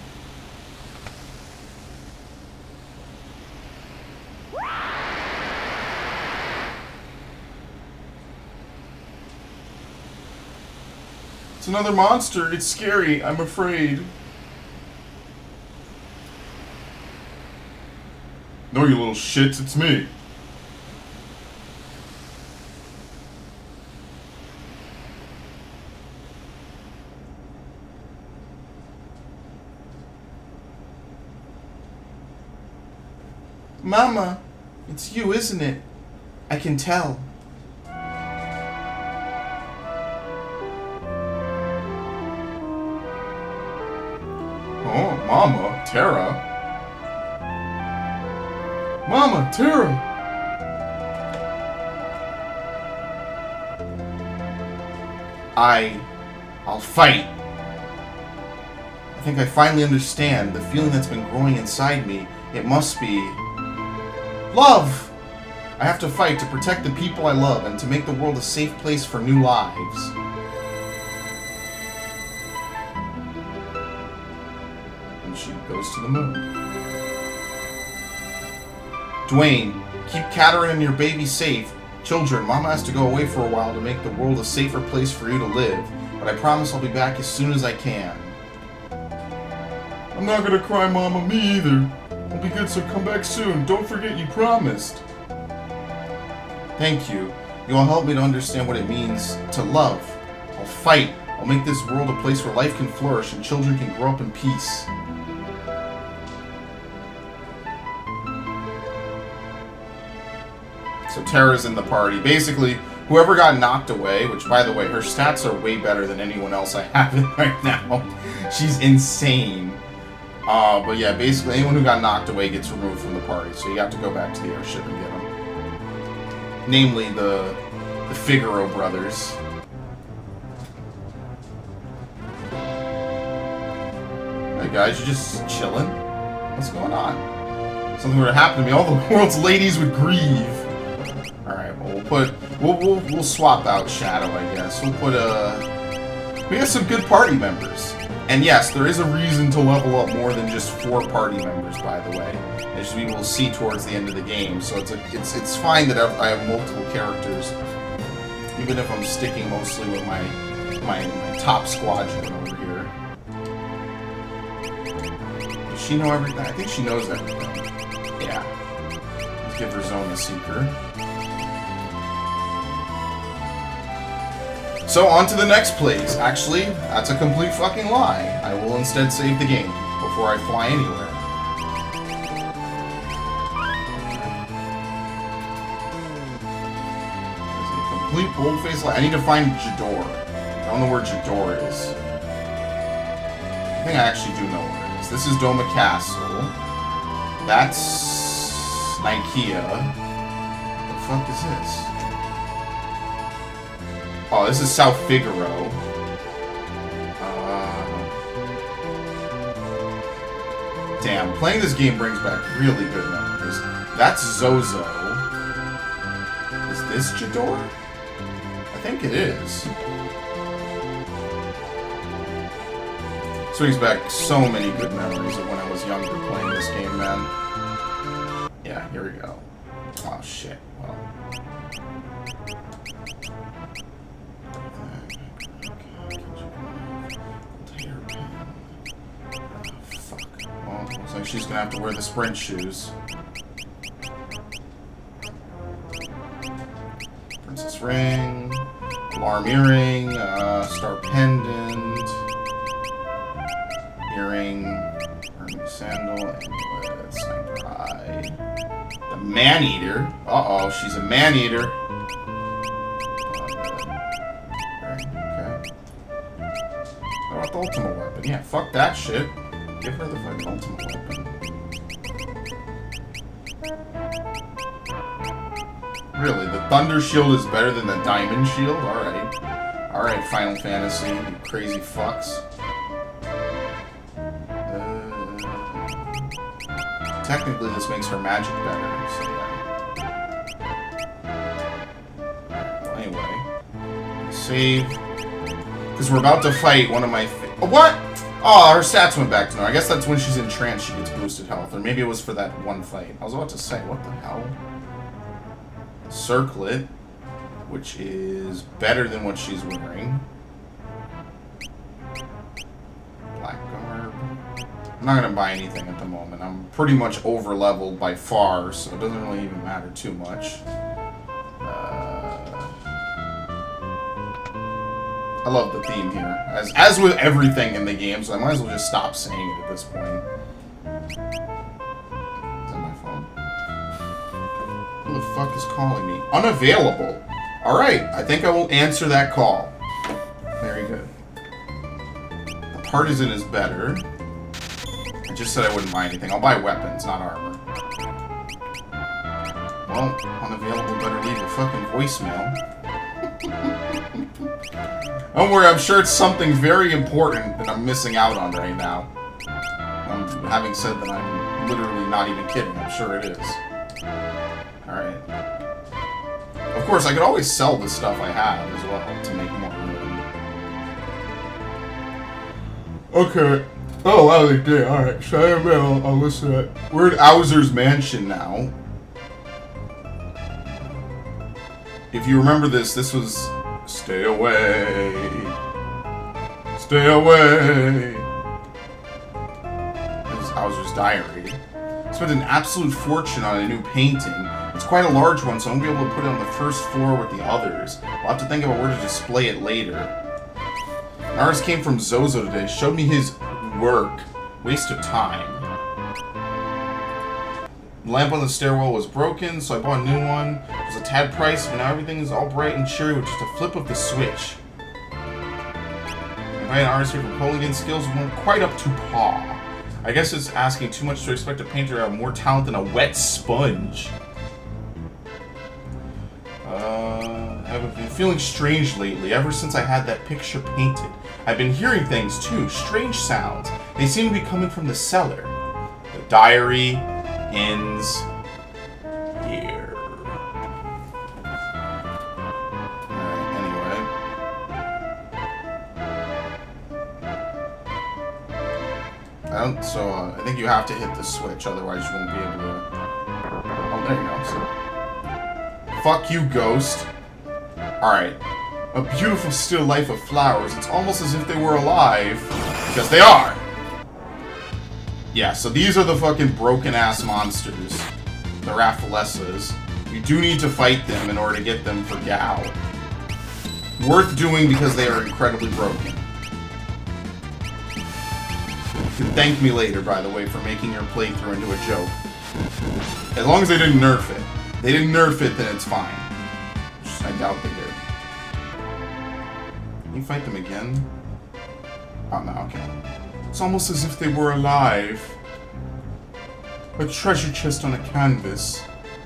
It's another monster. It's scary. I'm afraid. No, you little shits. It's me. Mama, it's you, isn't it? I can tell. Oh, Mama, Terra. Mama, Terra! I'll fight. I think I finally understand the feeling that's been growing inside me. It must be love! I have to fight to protect the people I love and to make the world a safe place for new lives. And she goes to the moon. Dwayne, keep Katarina and your baby safe. Children, Mama has to go away for a while to make the world a safer place for you to live, but I promise I'll be back as soon as I can. I'm not gonna cry, Mama. Me either. I'll be good, so come back soon. Don't forget you promised. Thank you. You'll help me to understand what it means to love. I'll fight. I'll make this world a place where life can flourish and children can grow up in peace. So Terra's in the party. Basically, whoever got knocked away, which, by the way, her stats are way better than anyone else I have in right now. She's insane. But yeah, basically, anyone who got knocked away gets removed from the party, so you have to go back to the airship and get them. Namely, the Figaro brothers. Hey guys, you just chilling? What's going on? Something would happen to me. All the world's ladies would grieve. Alright, well, we'll swap out Shadow, I guess. We'll put we have some good party members. And yes, there is a reason to level up more than just 4 party members, by the way. As we will see towards the end of the game. So it's fine that I have multiple characters, even if I'm sticking mostly with my top squadron over here. Does she know everything? I think she knows everything. Yeah. Let's give her Zona Seeker. So on to the next place. Actually, that's a complete fucking lie. I will instead save the game before I fly anywhere. There's a complete bold-faced lie. I need to find Jador. I don't know where Jador is. I think I actually do know where it is. This is Doma Castle. That's Nikea. What the fuck is this? Oh, this is South Figaro. Damn, playing this game brings back really good memories. That's Zozo. Is this Jador? I think it is. This brings back so many good memories of when I was younger playing this game, man. Yeah, here we go. Oh, shit. Well. Fuck. Well, looks like she's gonna have to wear the sprint shoes. Princess ring. Alarm earring. Star pendant. Earring. Hermes sandal. Amulet. Sniper eye. The man-eater. Uh-oh, she's a man-eater. Okay. What about the ultimate weapon? Yeah, fuck that shit. Give her the fucking ultimate weapon. Really, the Thunder Shield is better than the Diamond Shield? Alright. Alright, Final Fantasy, you crazy fucks. Technically, this makes her magic better, so yeah. Well, anyway. Save. Because we're about to fight one of my... What? Oh, her stats went back to normal. I guess that's when she's in trance she gets boosted health. Or maybe it was for that one fight. I was about to say, what the hell? Circlet, which is better than what she's wearing. Black garb. I'm not going to buy anything at the moment. I'm pretty much over-leveled by far, so it doesn't really even matter too much. I love the theme here. As with everything in the game, so I might as well just stop saying it at this point. Is that my phone? Who the fuck is calling me? Unavailable. Alright, I think I will answer that call. Very good. The partisan is better. I just said I wouldn't buy anything. I'll buy weapons, not armor. Well, unavailable better leave a fucking voicemail. Don't worry, I'm sure it's something very important that I'm missing out on right now. Having said that, I'm literally not even kidding. I'm sure it is. Alright. Of course, I could always sell the stuff I have as well to make more room. Okay. Oh, wow, they did. Alright, so I'll listen to that. We're at Owzer's mansion now. If you remember this was... Stay away. Stay away. This is Owzer's diary. Spent an absolute fortune on a new painting. It's quite a large one, so I won't be able to put it on the first floor with the others. I'll have to think about where to display it later. An artist came from Zozo today, showed me his work. Waste of time. The lamp on the stairwell was broken, so I bought a new one. It was a tad pricey, but now everything is all bright and cheery with just a flip of the switch. If I had an artist here for Poligan skills weren't quite up to par. I guess it's asking too much to expect a painter to have more talent than a wet sponge. I've been feeling strange lately, ever since I had that picture painted. I've been hearing things too, strange sounds. They seem to be coming from the cellar. The diary ends here. Alright, anyway. I think you have to hit the switch, otherwise you won't be able to... Oh, there you go. So. Fuck you, ghost. Alright. A beautiful still life of flowers. It's almost as if they were alive. Because they are! Yeah, so these are the fucking broken-ass monsters. The Raffalessas. You do need to fight them in order to get them for Gao. Worth doing because they are incredibly broken. You can thank me later, by the way, for making your playthrough into a joke. As long as they didn't nerf it. If they didn't nerf it, then it's fine. I doubt they did. Can you fight them again? Oh, no, okay. It's almost as if they were alive. A treasure chest on a canvas.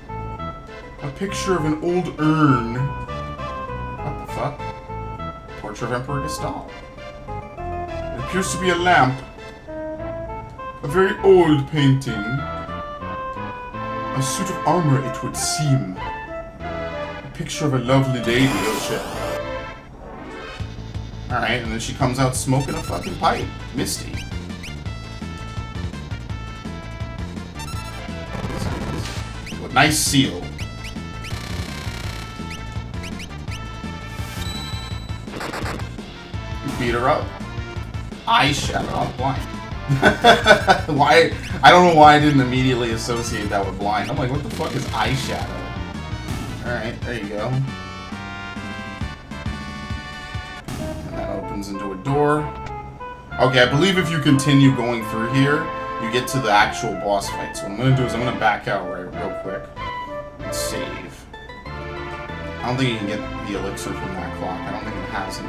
A picture of an old urn. What the fuck? Portrait of Emperor Gestahl. It appears to be a lamp. A very old painting. A suit of armor, it would seem. A picture of a lovely lady, oh shit. Alright, and then she comes out smoking a fucking pipe. Misty. Nice seal. You beat her up. Eyeshadow. Oh, blind. Why? I don't know why I didn't immediately associate that with blind. I'm like, what the fuck is eyeshadow? Alright, there you go. And that opens into a door. Okay, I believe if you continue going through here, you get to the actual boss fight. So what I'm going to do is I'm going to back out real quick and save. I don't think you can get the elixir from that clock. I don't think it has an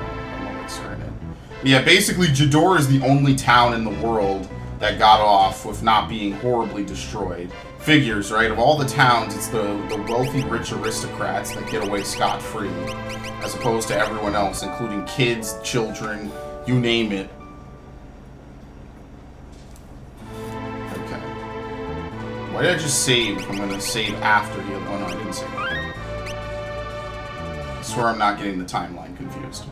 elixir in it. But yeah, basically Jidoor is the only town in the world that got off with not being horribly destroyed. Figures, right? Of all the towns, it's the wealthy, rich aristocrats that get away scot-free, as opposed to everyone else, including kids, children, you name it. Okay. Why did I just save if I'm going to save after the other one? Oh, no, I didn't save. I swear I'm not getting the timeline confused.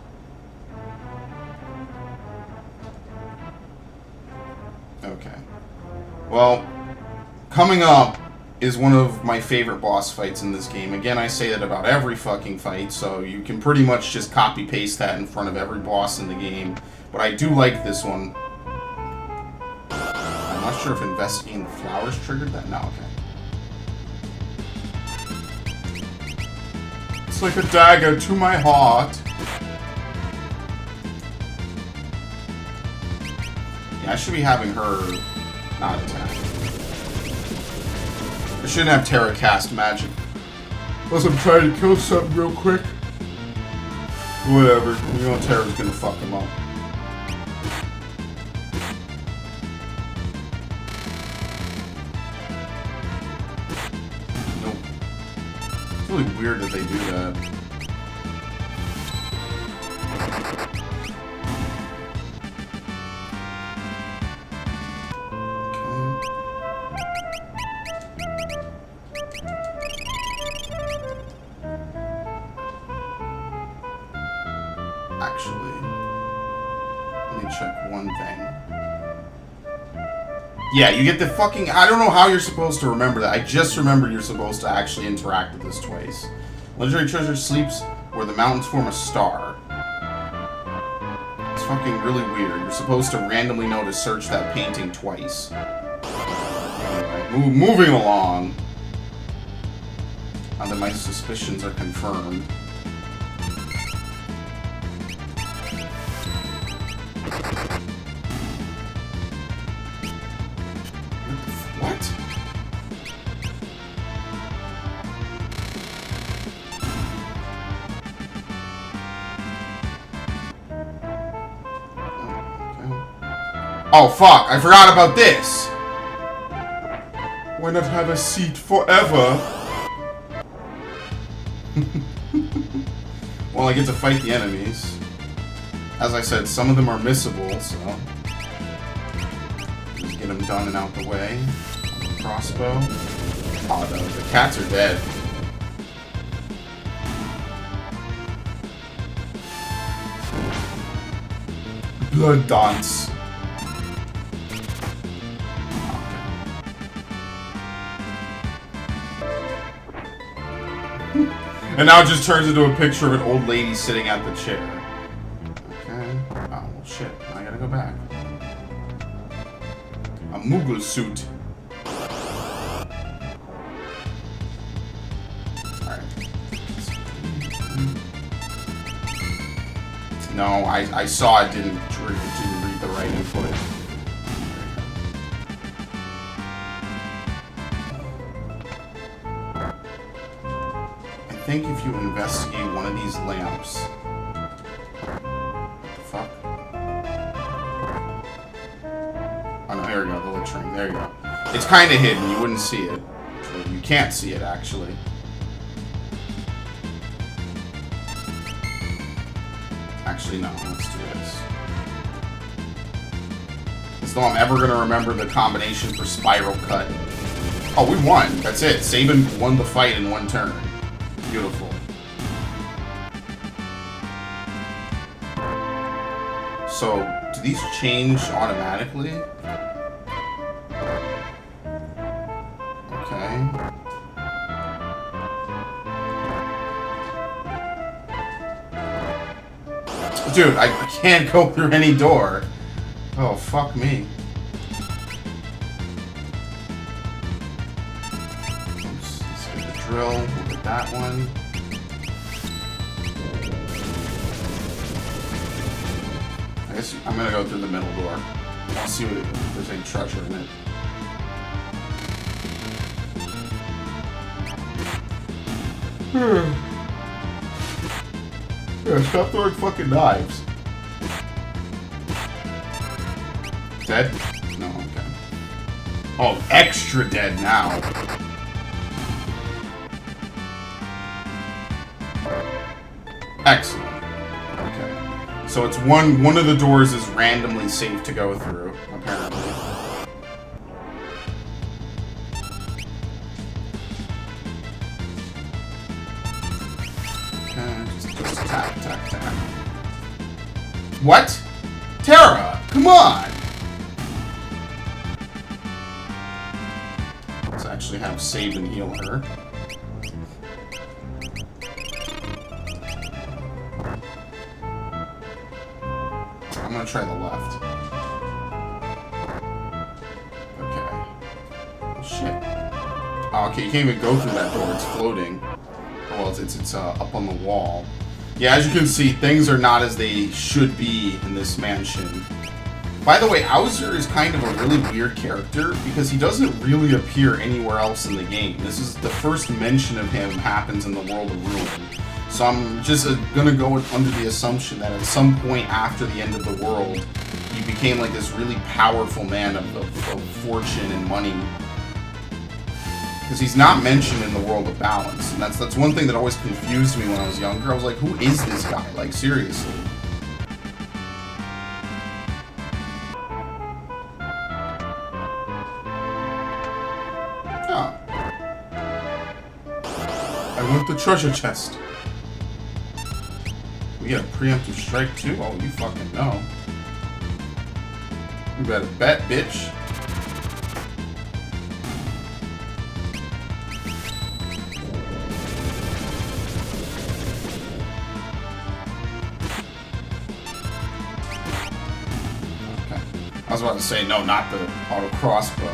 Okay. Well, coming up is one of my favorite boss fights in this game. Again, I say that about every fucking fight, so you can pretty much just copy-paste that in front of every boss in the game. But I do like this one. I'm not sure if investigating the flowers triggered that. No, okay. It's like a dagger to my heart. I should be having her not attack. I shouldn't have Terra cast magic. Unless I'm trying to kill something real quick. Whatever. You know Terra's gonna fuck him up. Nope. It's really weird that they do that. Actually, let me check one thing. Yeah, you get the fucking... I don't know how you're supposed to remember that. I just remembered you're supposed to actually interact with this twice. Legendary treasure sleeps where the mountains form a star. It's fucking really weird. You're supposed to randomly know to search that painting twice. Anyway, moving along. Now that my suspicions are confirmed. What? Oh, fuck. I forgot about this. Why not have a seat forever? Well, I get to fight the enemies. As I said, some of them are missable, so... just get them done and out the way. Crossbow. Oh, the cats are dead. Blood dance. And now it just turns into a picture of an old lady sitting at the chair. Okay. Oh, well, shit. I gotta go back. A Moogle suit. Alright. No, I saw it didn't read the right input. I think if you investigate one of these lamps... What the fuck? Oh no, here we go, the lich ring. There you go. It's kind of hidden, you wouldn't see it. Well, you can't see it, actually. Actually, no, let's do this. As though I'm ever going to remember the combination for Spiral Cut. Oh, we won. That's it. Sabin won the fight in one turn. Beautiful. So, do these change automatically? Okay. Dude, I can't go through any door. Oh, fuck me. Oops, let's get the drill. We'll get that one. I guess I'm gonna go through the middle door. I'll see if there's any treasure in it. Yeah, stop throwing fucking knives. Dead? No, okay. Oh, extra dead now. Excellent. Okay. So it's one of the doors is randomly safe to go through, apparently. Just attack, attack, attack. What? Terra, come on! Let's actually have save and heal her. I'm gonna try the left. Okay. Oh, shit. Oh, okay, you can't even go through that door. It's floating. Well, it's up on the wall. Yeah, as you can see, things are not as they should be in this mansion. By the way, Owzer is kind of a really weird character because he doesn't really appear anywhere else in the game. This is the first mention of him happens in the World of Ruin. So I'm just gonna go under the assumption that at some point after the end of the world, he became like this really powerful man of fortune and money. Because he's not mentioned in the World of Balance, and that's one thing that always confused me when I was younger. I was like, who is this guy? Like, seriously. Oh. I want the treasure chest. We get a preemptive strike too? Oh, you fucking know. You better bet, bitch. I was about to say, no, not the auto crossbow.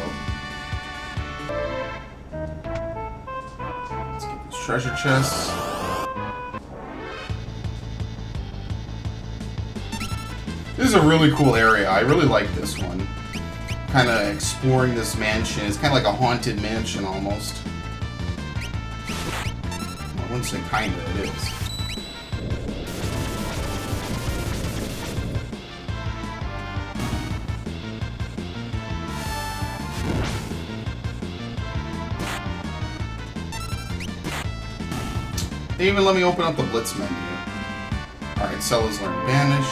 Let's get these treasure chests. This is a really cool area. I really like this one. Kind of exploring this mansion. It's kind of like a haunted mansion almost. I wouldn't say kind of, it is. They even let me open up the Blitz menu. Alright, Cella's learned Banish.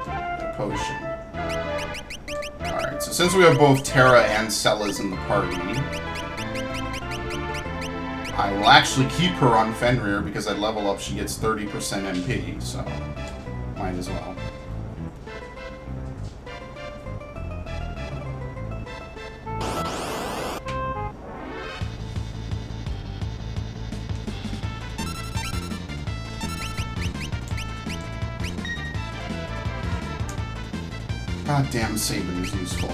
A potion. Alright, so since we have both Terra and Cella's in the party, I will actually keep her on Fenrir because at level up she gets 30% MP, so might as well. Goddamn, Sabin is useful.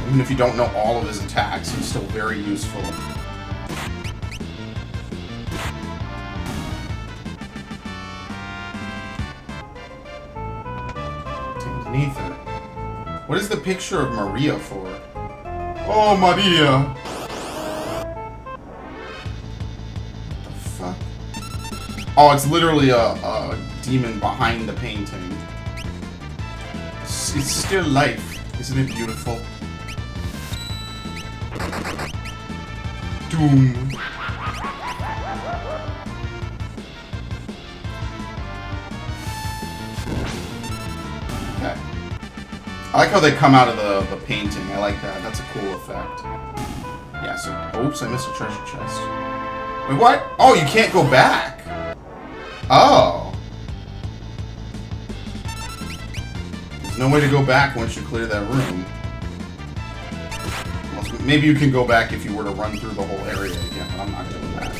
Even if you don't know all of his attacks, he's still very useful. Ether. What is the picture of Maria for? Oh, Maria! Oh, it's literally a demon behind the painting. It's still life. Isn't it beautiful? Doom. Okay. I like how they come out of the painting. I like that. That's a cool effect. Yeah, so... Oops, I missed a treasure chest. Wait, what? Oh, you can't go back. Oh. There's no way to go back once you clear that room. Maybe you can go back if you were to run through the whole area again, but I'm not doing that.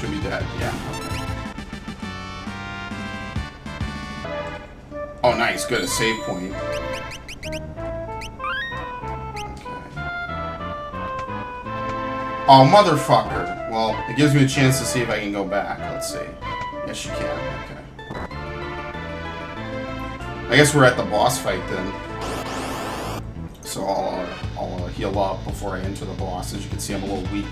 Should be dead, yeah. Oh, nice. Good. A save point. Okay. Oh, motherfucker. Well, it gives me a chance to see if I can go back. Let's see. Yes, you can. Okay. I guess we're at the boss fight then. So I'll heal up before I enter the boss. As you can see, I'm a little weak.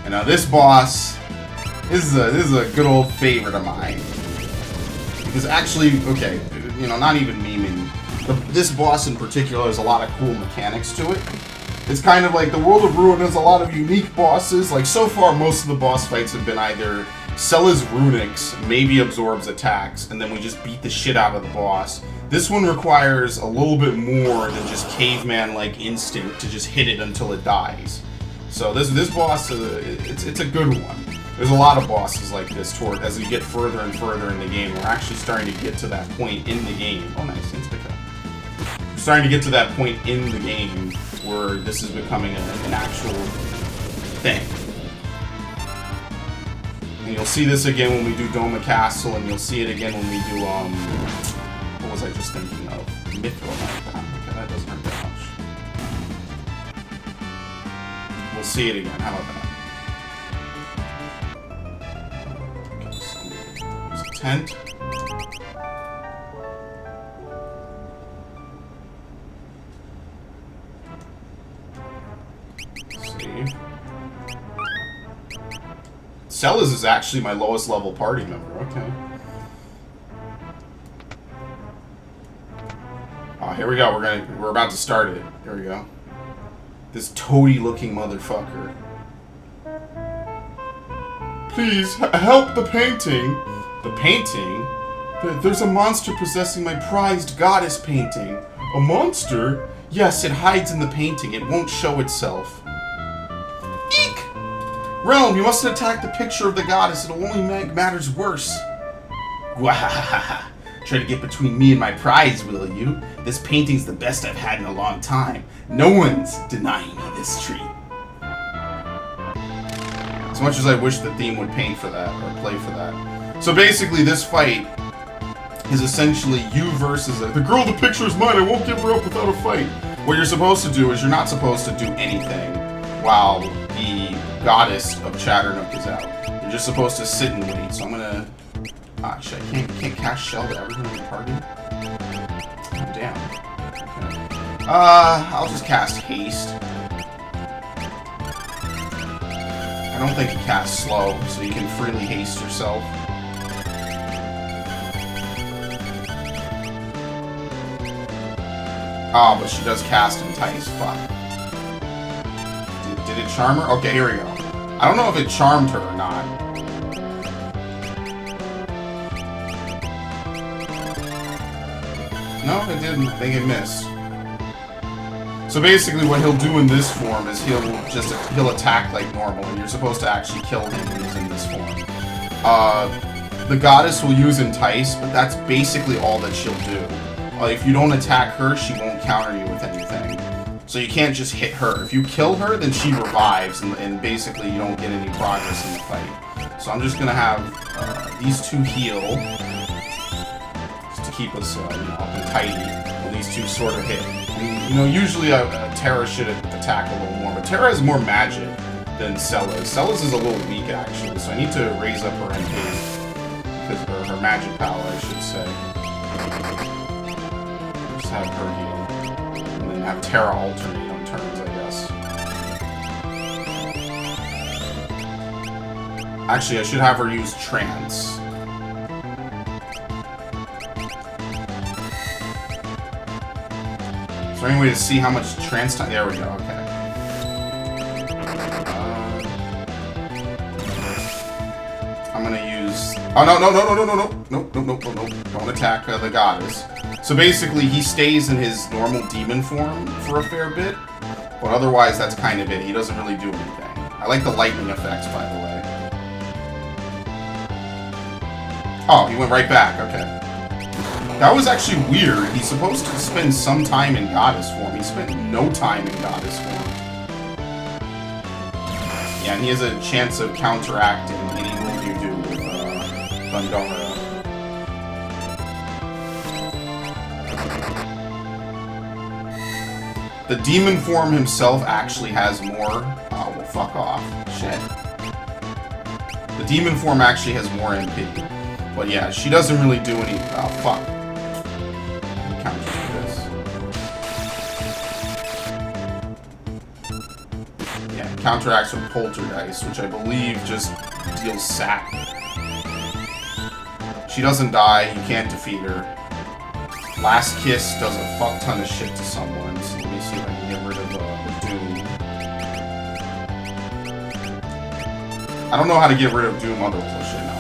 And now this boss, this is a good old favorite of mine. Because actually, okay, you know, not even memeing, this boss in particular has a lot of cool mechanics to it. It's kind of like the World of Ruin has a lot of unique bosses. Like, so far, most of the boss fights have been either Cella's Runics maybe absorbs attacks, and then we just beat the shit out of the boss. This one requires a little bit more than just caveman-like instinct to just hit it until it dies. So this boss, it's a good one. There's a lot of bosses like this as we get further and further in the game. We're actually starting to get to that point in the game. Oh, nice, insta-kill. We're starting to get to that point in the game where this is becoming an actual thing. And you'll see this again when we do Doma Castle, and you'll see it again when we do, what was I just thinking of? Mithril like that. Okay, that doesn't hurt that much. We'll see it again. How about that? Tent. See. Cella's is actually my lowest level party member. Okay. Oh, here we go. We're about to start it. Here we go. This toady looking motherfucker. Please help the painting. The painting? There's a monster possessing my prized goddess painting. A monster? Yes, it hides in the painting. It won't show itself. Eek! Realm, you mustn't attack the picture of the goddess. It'll only make matters worse. Gwahahaha. Try to get between me and my prize, will you? This painting's the best I've had in a long time. No one's denying me this treat. As much as I wish the theme would paint for that, or play for that. So basically, this fight is essentially you versus the girl. The picture is mine. I won't give her up without a fight. What you're supposed to do is you're not supposed to do anything while the goddess of Chatternook is out. You're just supposed to sit and wait. So I'm gonna. Ah, shit! I can't cast shell to everything in the party. Oh, damn. Okay. I'll just cast haste. I don't think it casts slow, so you can freely haste yourself. Oh, but she does cast Entice. Fuck. Did it charm her? Okay, here we go. I don't know if it charmed her or not. No, it didn't. I think it missed. So basically what he'll do in this form is he'll attack like normal, and you're supposed to actually kill him when he's in this form. The goddess will use Entice, but that's basically all that she'll do. If you don't attack her, she won't counter you with anything. So you can't just hit her. If you kill her, then she revives, and basically you don't get any progress in the fight. So I'm just gonna have these two heal, just to keep us up and tidy. And these two sort of hit. And, you know, usually Terra should attack a little more, but Terra has more magic than Cella's. Cella's is a little weak actually, so I need to raise up her MP, because her magic power, I should say. Have her heal, and then have Terra alternate on turns, I guess. Actually, I should have her use Trance. there any way to see how much trance time? There we go, okay. I'm gonna use... Oh, no. Don't attack the goddess. So basically, he stays in his normal demon form for a fair bit, but otherwise, that's kind of it. He doesn't really do anything. I like the lightning effects, by the way. Oh, he went right back, okay. That was actually weird. He's supposed to spend some time in goddess form. He spent no time in goddess form. Yeah, and he has a chance of counteracting any move you do with Thundara. The demon form himself actually has more... Oh, well, fuck off. Shit. The demon form actually has more MP. But yeah, she doesn't really do any... Oh, fuck. Counter this. Yeah, counteracts with Poltergeist, which I believe just deals sack. She doesn't die, you can't defeat her. Last Kiss does a fuck ton of shit to someone, so let me see if I can get rid of Doom. I don't know how to get rid of Doom otherwise. Oh shit, no.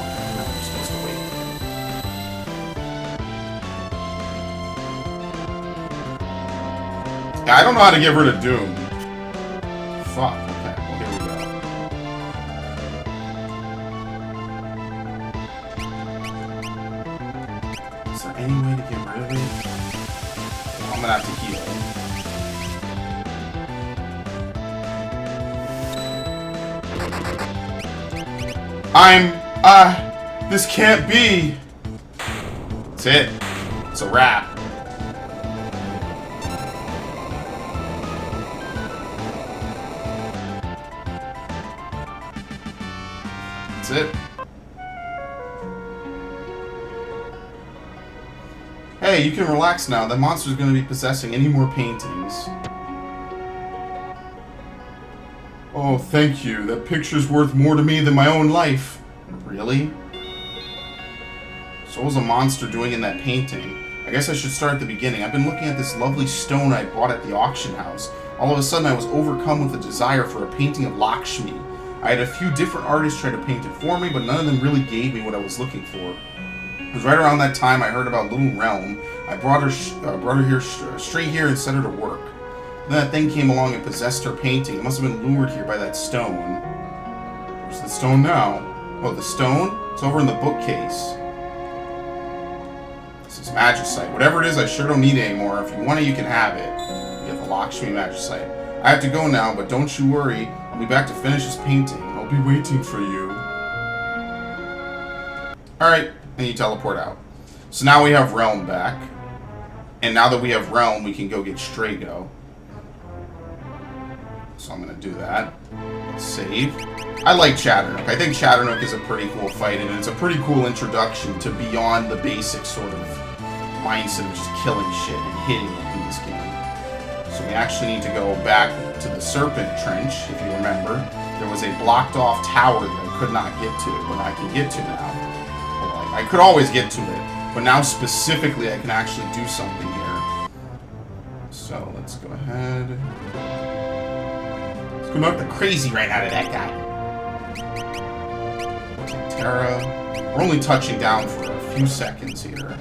I'm supposed to wait. Yeah, I don't know how to get rid of Doom. Fuck, okay, well here we go. Is there any way to get rid of it? I'm gonna have to heal. This can't be! That's it. It's a wrap. That's it. Hey, you can relax now. That monster's gonna be possessing any more paintings. Oh, thank you. That picture's worth more to me than my own life. Really? So what was a monster doing in that painting? I guess I should start at the beginning. I've been looking at this lovely stone I bought at the auction house. All of a sudden I was overcome with a desire for a painting of Lakshmi. I had a few different artists try to paint it for me, but none of them really gave me what I was looking for. It was right around that time I heard about Little Realm. I brought her here straight here and set her to work. Then that thing came along and possessed her painting. It must have been lured here by that stone. Where's the stone now? Oh, the stone? It's over in the bookcase. This is Magicite. Whatever it is, I sure don't need it anymore. If you want it, you can have it. You have the Lakshmi Magicite. I have to go now, but don't you worry. I'll be back to finish this painting. I'll be waiting for you. Alright, and you teleport out. So now we have Realm back. And now that we have Realm, we can go get Strago. So I'm going to do that. Save. I like Chatternook. I think Chatternook is a pretty cool fight, and it's a pretty cool introduction to beyond the basic sort of mindset of just killing shit and hitting it in this game. So we actually need to go back to the Serpent Trench, if you remember. There was a blocked off tower that I could not get to, but I can get to now. Well, I could always get to it, but now specifically I can actually do something here. So let's go ahead. Let's go knock the crazy right out of that guy. Terra. We're only touching down for a few seconds here.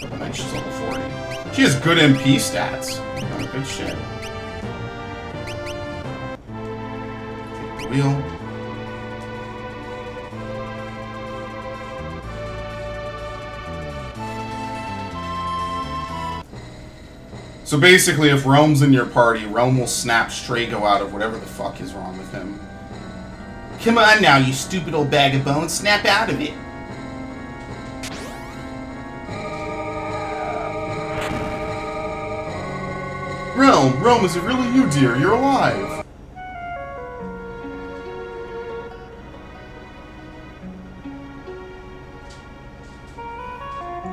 And then she's level 40. She has good MP stats. Oh, good shit. Take the wheel. So basically, if Realm's in your party, Realm will snap Strago out of whatever the fuck is wrong with him. Come on now, you stupid old bag of bones, snap out of it! Realm, is it really you, dear? You're alive!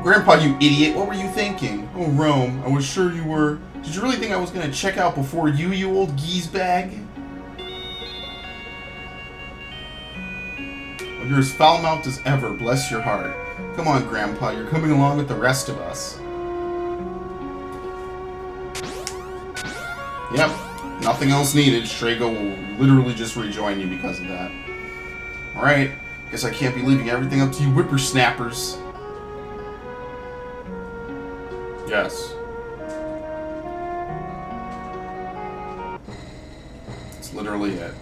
Grandpa, you idiot, what were you thinking? Oh, Realm, I was sure you were... Did you really think I was gonna check out before you old geese bag? Well, you're as foul-mouthed as ever, bless your heart. Come on, Grandpa, you're coming along with the rest of us. Yep. Nothing else needed. Strago will literally just rejoin you because of that. Alright. Guess I can't be leaving everything up to you whippersnappers. Yes. That's literally it.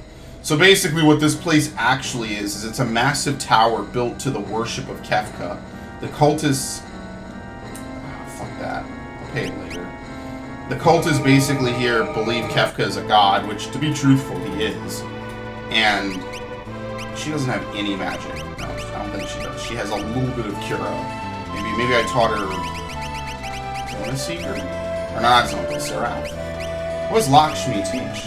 So basically what this place actually is it's a massive tower built to the worship of Kefka. The cultists... Oh, fuck that. I'll pay it later. The cultists basically here believe Kefka is a god, which, to be truthful, he is. And she doesn't have any magic. No, I don't think she does. She has a little bit of Cura. Maybe I taught her Zona Seeker? Or not Zona, Seraph. What does Lakshmi teach?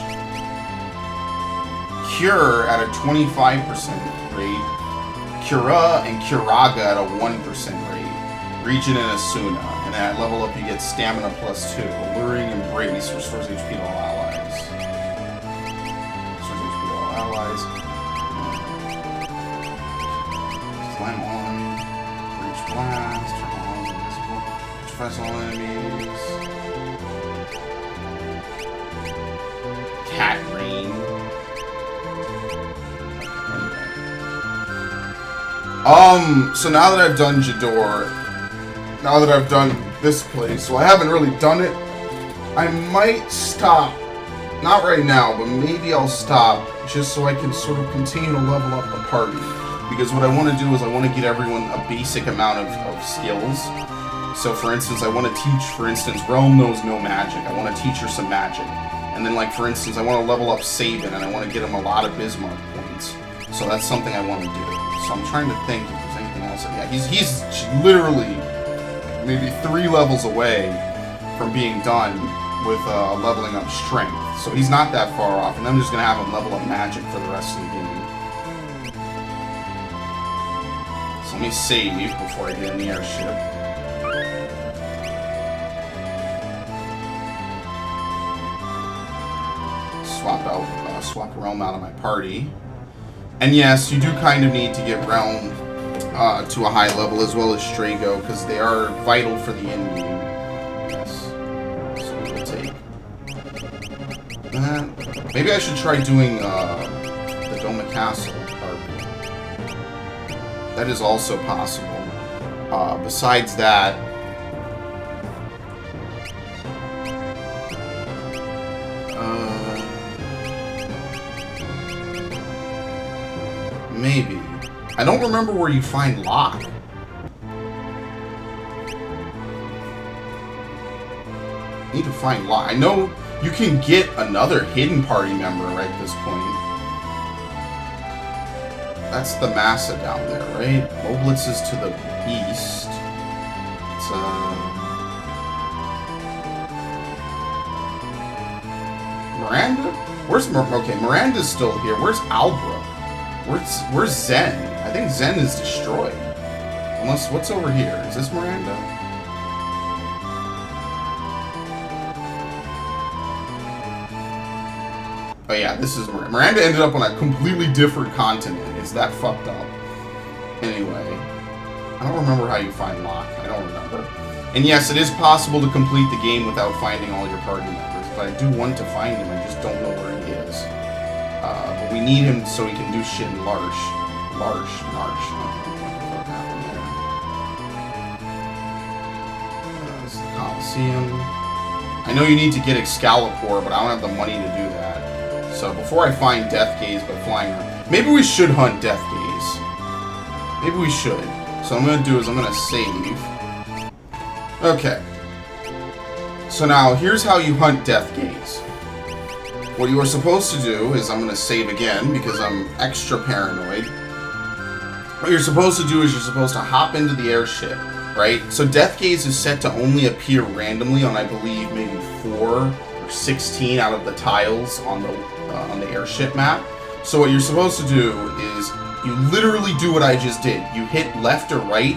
Cure at a 25% rate. Cura and Curaga at a 1% rate. Region and Asuna. And at level up you get Stamina +2. Alluring Embrace restores HP to all allies. Restores HP to all allies. Slam on. Breach Blast. Turn on invisible. Suppress all enemies. Cat Rain. So now that I've done Jador, now that I've done this place, so I haven't really done it, I might stop. Not right now, but maybe I'll stop just so I can sort of continue to level up the party. Because what I want to do is I want to get everyone a basic amount of skills. So for instance, I want to teach, Realm knows no magic. I want to teach her some magic. And then like for instance, I want to level up Sabin and I want to get him a lot of Bismarck points. So that's something I want to do. So I'm trying to think if there's anything else. Yeah, he's literally maybe 3 levels away from being done with leveling up strength. So he's not that far off, and I'm just going to have him level up magic for the rest of the game. So let me save before I get in the airship. Swap Realm out of my party. And yes, you do kind of need to get Realm to a high level as well as Strago, because they are vital for the end game. Yes. So we will take that. Maybe I should try doing the Doma Castle arc. That is also possible. Besides that, maybe. I don't remember where you find Locke. Need to find Locke. I know you can get another hidden party member right at this point. That's the Massa down there, right? Moblitz is to the east. It's Miranda? Okay, Miranda's still here. Where's Albra? Where's Zen? I think Zen is destroyed. Unless, what's over here? Is this Miranda? Oh yeah, this is Miranda. Miranda ended up on a completely different continent. It's that fucked up. Anyway, I don't remember how you find Locke. I don't remember. And yes, it is possible to complete the game without finding all your party members, but I do want to find him. I just don't know where he is. But we need him so he can do shit in Larsh. Larsh. What happened there? This is the Coliseum. I know you need to get Excalibur, but I don't have the money to do that. So before I find Death Gaze by flying around, maybe we should hunt Death Gaze. Maybe we should. So what I'm going to do is I'm going to save. Okay. So now, here's how you hunt Death Gaze. What you are supposed to do is, I'm going to save again because I'm extra paranoid. What you're supposed to do is you're supposed to hop into the airship, right? So Death Gaze is set to only appear randomly on, I believe, maybe 4 or 16 out of the tiles on the airship map. So what you're supposed to do is you literally do what I just did. You hit left or right,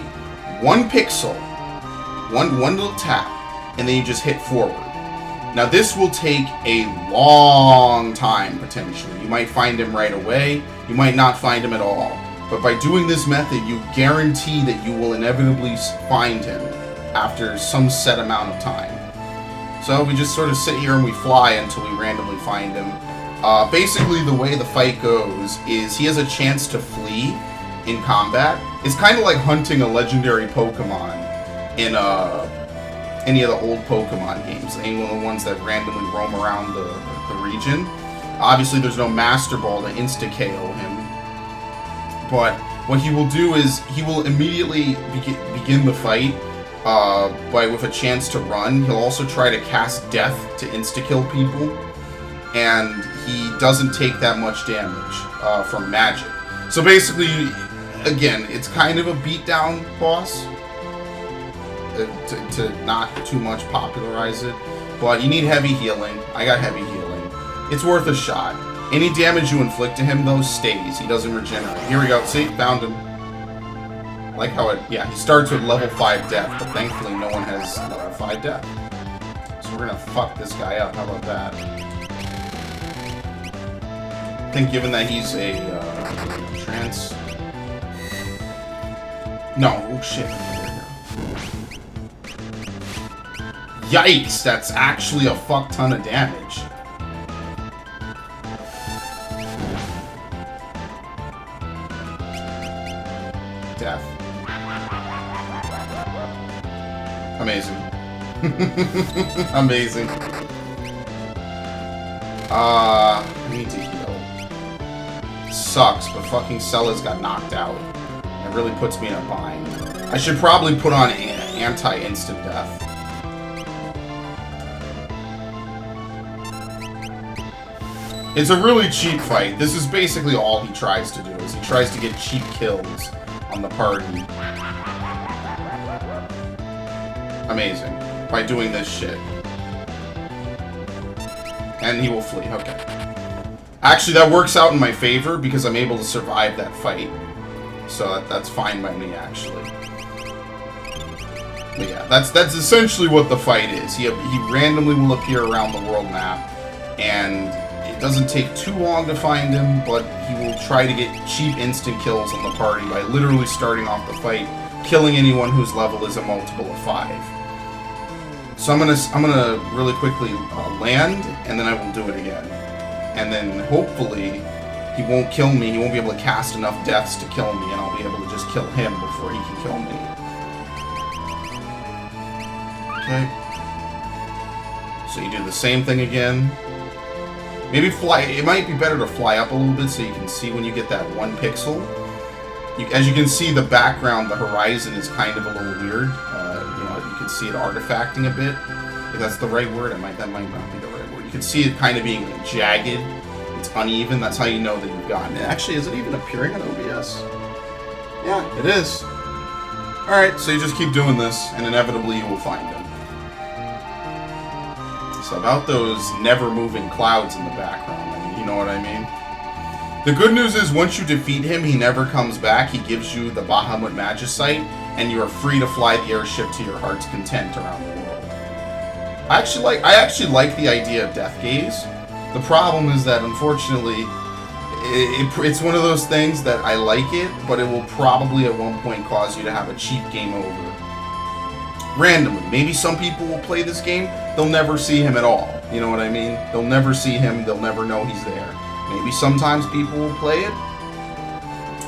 1 pixel, one little tap, and then you just hit forward. Now this will take a long time, potentially. You might find him right away, you might not find him at all. But by doing this method, you guarantee that you will inevitably find him after some set amount of time. So we just sort of sit here and we fly until we randomly find him. Basically, the way the fight goes is he has a chance to flee in combat. It's kind of like hunting a legendary Pokemon in any of the old Pokemon games, any one of the ones that randomly roam around the region. Obviously, there's no Master Ball to insta-KO him, but what he will do is he will immediately begin the fight with a chance to run. He'll also try to cast Death to insta-kill people, and he doesn't take that much damage from magic. So basically, again, it's kind of a beatdown boss, to not too much popularize it, but you need heavy healing. I got heavy healing. It's worth a shot. Any damage you inflict to him, though, stays. He doesn't regenerate. Here we go. See? Found him. Like how it... Yeah, he starts with level 5 death, but thankfully no one has level 5 death. So we're gonna fuck this guy up. How about that? I think given that he's a trans... No. Oh, shit. Yikes! That's actually a fuck ton of damage. Death. Amazing. Amazing. I need to heal. Sucks, but fucking Cella's got knocked out. It really puts me in a bind. I should probably put on anti-instant death. It's a really cheap fight. This is basically all he tries to do, is he tries to get cheap kills on the party. Amazing. By doing this shit. And he will flee. Okay. Actually, that works out in my favor because I'm able to survive that fight. So that's fine by me, actually. But yeah, that's essentially what the fight is. He randomly will appear around the world map, and it doesn't take too long to find him, but he will try to get cheap instant kills on the party by literally starting off the fight, killing anyone whose level is a multiple of 5. So I'm gonna really quickly land, and then I will do it again. And then hopefully he won't kill me. He won't be able to cast enough deaths to kill me, and I'll be able to just kill him before he can kill me. Okay. So you do the same thing again. Maybe fly. It might be better to fly up a little bit so you can see when you get that 1 pixel. As you can see, the background, the horizon is kind of a little weird. You can see it artifacting a bit. If that's the right word, that might not be the right word. You can see it kind of being jagged. It's uneven. That's how you know that you've gotten it. Actually, is it even appearing on OBS? Yeah, it is. Alright, so you just keep doing this, and inevitably you will find him. So about those never-moving clouds in the background, I mean, you know what I mean? The good news is, once you defeat him, he never comes back. He gives you the Bahamut Magicite, and you are free to fly the airship to your heart's content around the world. I actually like the idea of Death Gaze. The problem is that, unfortunately, it's one of those things that I like it, but it will probably at one point cause you to have a cheap game over. Randomly. Maybe some people will play this game, they'll never see him at all. You know what I mean? They'll never see him, they'll never know he's there. Maybe sometimes people will play it,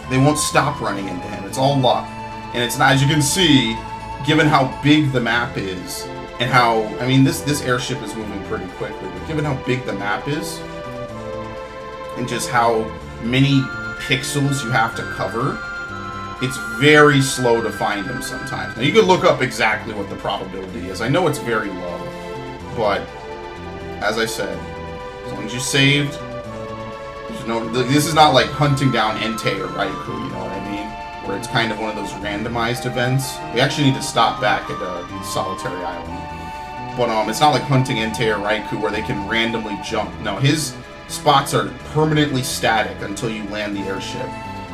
they won't stop running into him. It's all luck. And it's not, as you can see, given how big the map is, and how, I mean, this airship is moving pretty quickly, but given how big the map is, and just how many pixels you have to cover, it's very slow to find him sometimes. Now, you can look up exactly what the probability is. I know it's very low, but, as I said, as long as you saved, this is not like hunting down Entei or Raikou, you know what I mean? Where it's kind of one of those randomized events. We actually need to stop back at the Solitary Island. But it's not like hunting Entei or Raikou where they can randomly jump. No, his spots are permanently static until you land the airship.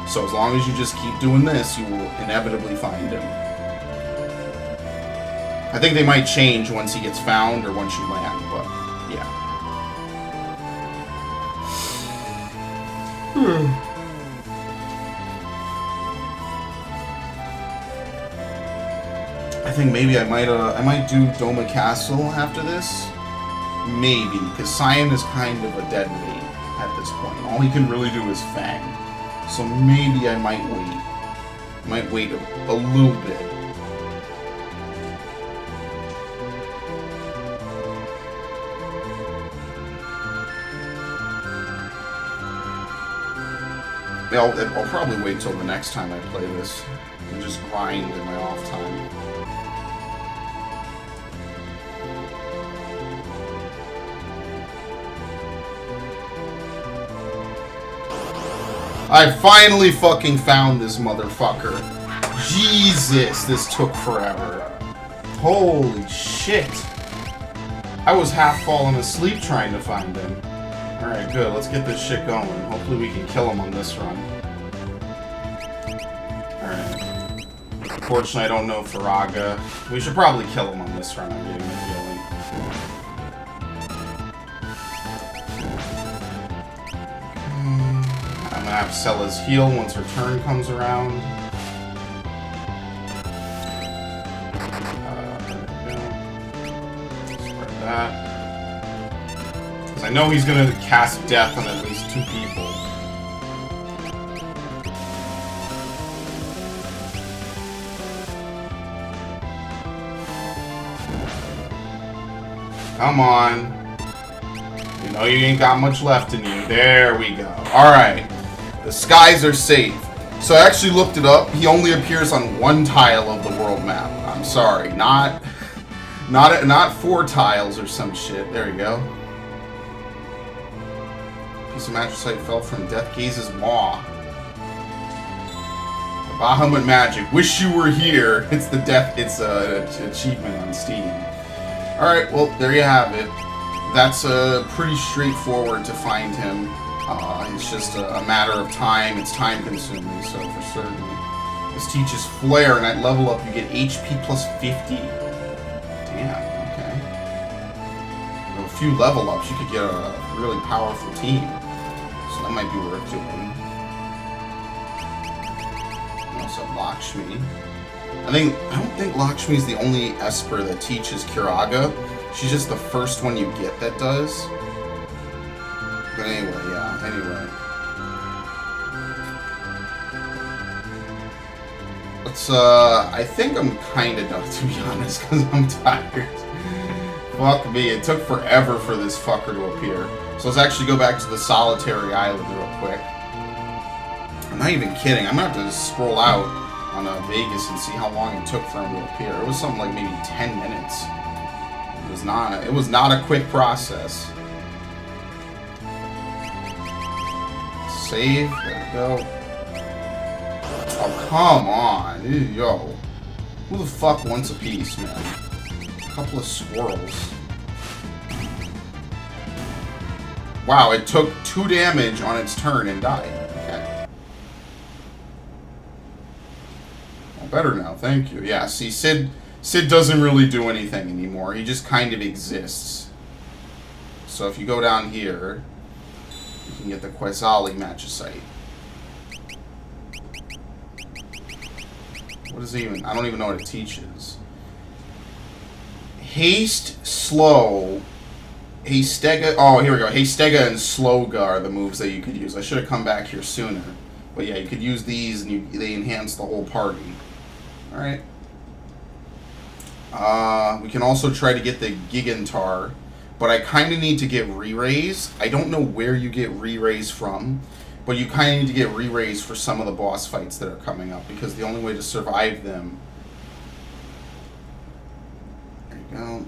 So as long as you just keep doing this, you will inevitably find him. I think they might change once he gets found or once you land, but yeah. I think maybe I might do Doma Castle after this. Maybe, because Cyan is kind of a dead weight at this point. All he can really do is Fang. So maybe I might wait. Might wait a little bit. I'll probably wait till the next time I play this and just grind in my off time. I finally fucking found this motherfucker. Jesus, this took forever. Holy shit. I was half falling asleep trying to find him. Alright, good. Let's get this shit going. Hopefully we can kill him on this run. Alright. Unfortunately, I don't know Faraga. We should probably kill him on this run, I'm getting the feeling. I'm gonna have Cella's heal once her turn comes around. Spread that. I know he's gonna cast death on at least 2 people. Come on. You know you ain't got much left in you. There we go. Alright. The skies are safe. So I actually looked it up. He only appears on 1 tile of the world map. I'm sorry. Not 4 tiles or some shit. There you go. Piece of Matricite fell from Deathgaze's maw. The Bahamut magic. Wish you were here. It's the It's an achievement on Steam. Alright, well, there you have it. That's pretty straightforward to find him. It's just a matter of time. It's time consuming, so for certain. This teaches Flare, and at level up you get HP plus 50. Damn, okay. With a few level ups, you could get a really powerful team. So that might be worth doing. Also Lakshmi. I don't think Lakshmi is the only Esper that teaches Curaga. She's just the first one you get that does. But anyway, yeah, anyway. Let's, I think I'm kinda done, to be honest, because I'm tired. Fuck me, it took forever for this fucker to appear. So let's actually go back to the solitary island real quick. I'm not even kidding, I'm gonna have to scroll out on Vegas and see how long it took for him to appear. It was something like maybe 10 minutes. It was not a quick process. Save, there we go. Oh, come on. Yo. Who the fuck wants a piece, man? A couple of squirrels. Wow, it took 2 damage on its turn and died. Okay. Well, better now, thank you. Yeah, see, Sid doesn't really do anything anymore. He just kind of exists. So if you go down here, you can get the Quasali Magicite. What is it even? I don't even know what it teaches. Haste, Slow, Hastega. Oh, here we go. Hastega and Slowga are the moves that you could use. I should have come back here sooner. But yeah, you could use these and they enhance the whole party. Alright. We can also try to get the Gigantar. But I kind of need to get re-raise. I don't know where you get re-raise from. But you kind of need to get re-raise for some of the boss fights that are coming up. Because the only way to survive them... There you go.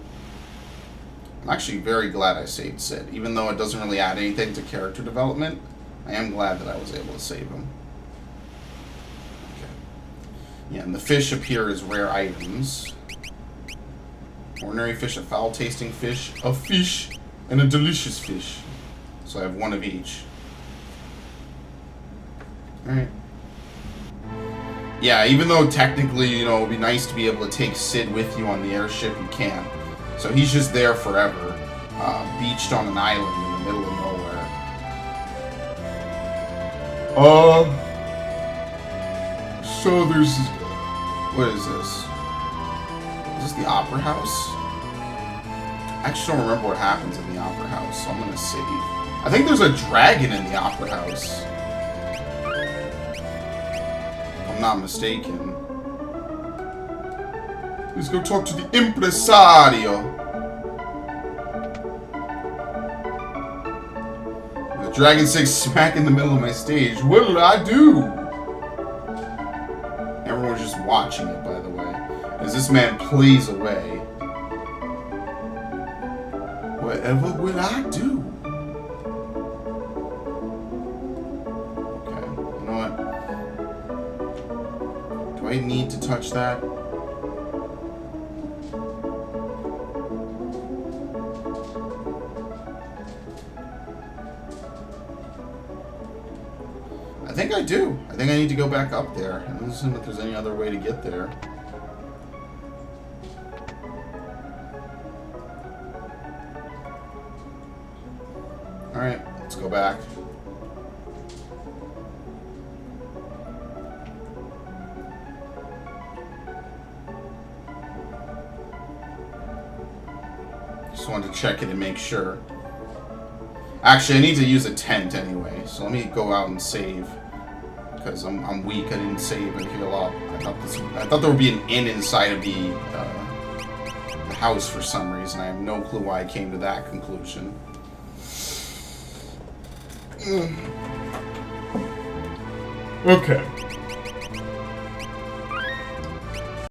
I'm actually very glad I saved Sid. Even though it doesn't really add anything to character development, I am glad that I was able to save him. Okay. Yeah, and the fish appear as rare items. Ordinary fish, a foul-tasting fish, a fish, and a delicious fish. So I have 1 of each. Alright. Yeah, even though technically, you know, it would be nice to be able to take Sid with you on the airship, you can't. So he's just there forever, beached on an island in the middle of nowhere. So there's... What is this? Is this the Opera House? I actually don't remember what happens in the Opera House, so I'm gonna save. I think there's a dragon in the Opera House. If I'm not mistaken. Let's go talk to the impresario. The dragon sits smack in the middle of my stage. What'll I do? Everyone's just watching it, by the way, as this man plays away. Whatever will I do? Okay, you know what? Do I need to touch that? I think I do. I think I need to go back up there. I don't assume that there's any other way to get there. Alright, let's go back. Just wanted to check it and make sure. Actually, I need to use a tent anyway, so let me go out and save. Because I'm weak, I didn't save and heal up. I thought there would be an inn inside of the house for some reason. I have no clue why I came to that conclusion. Okay.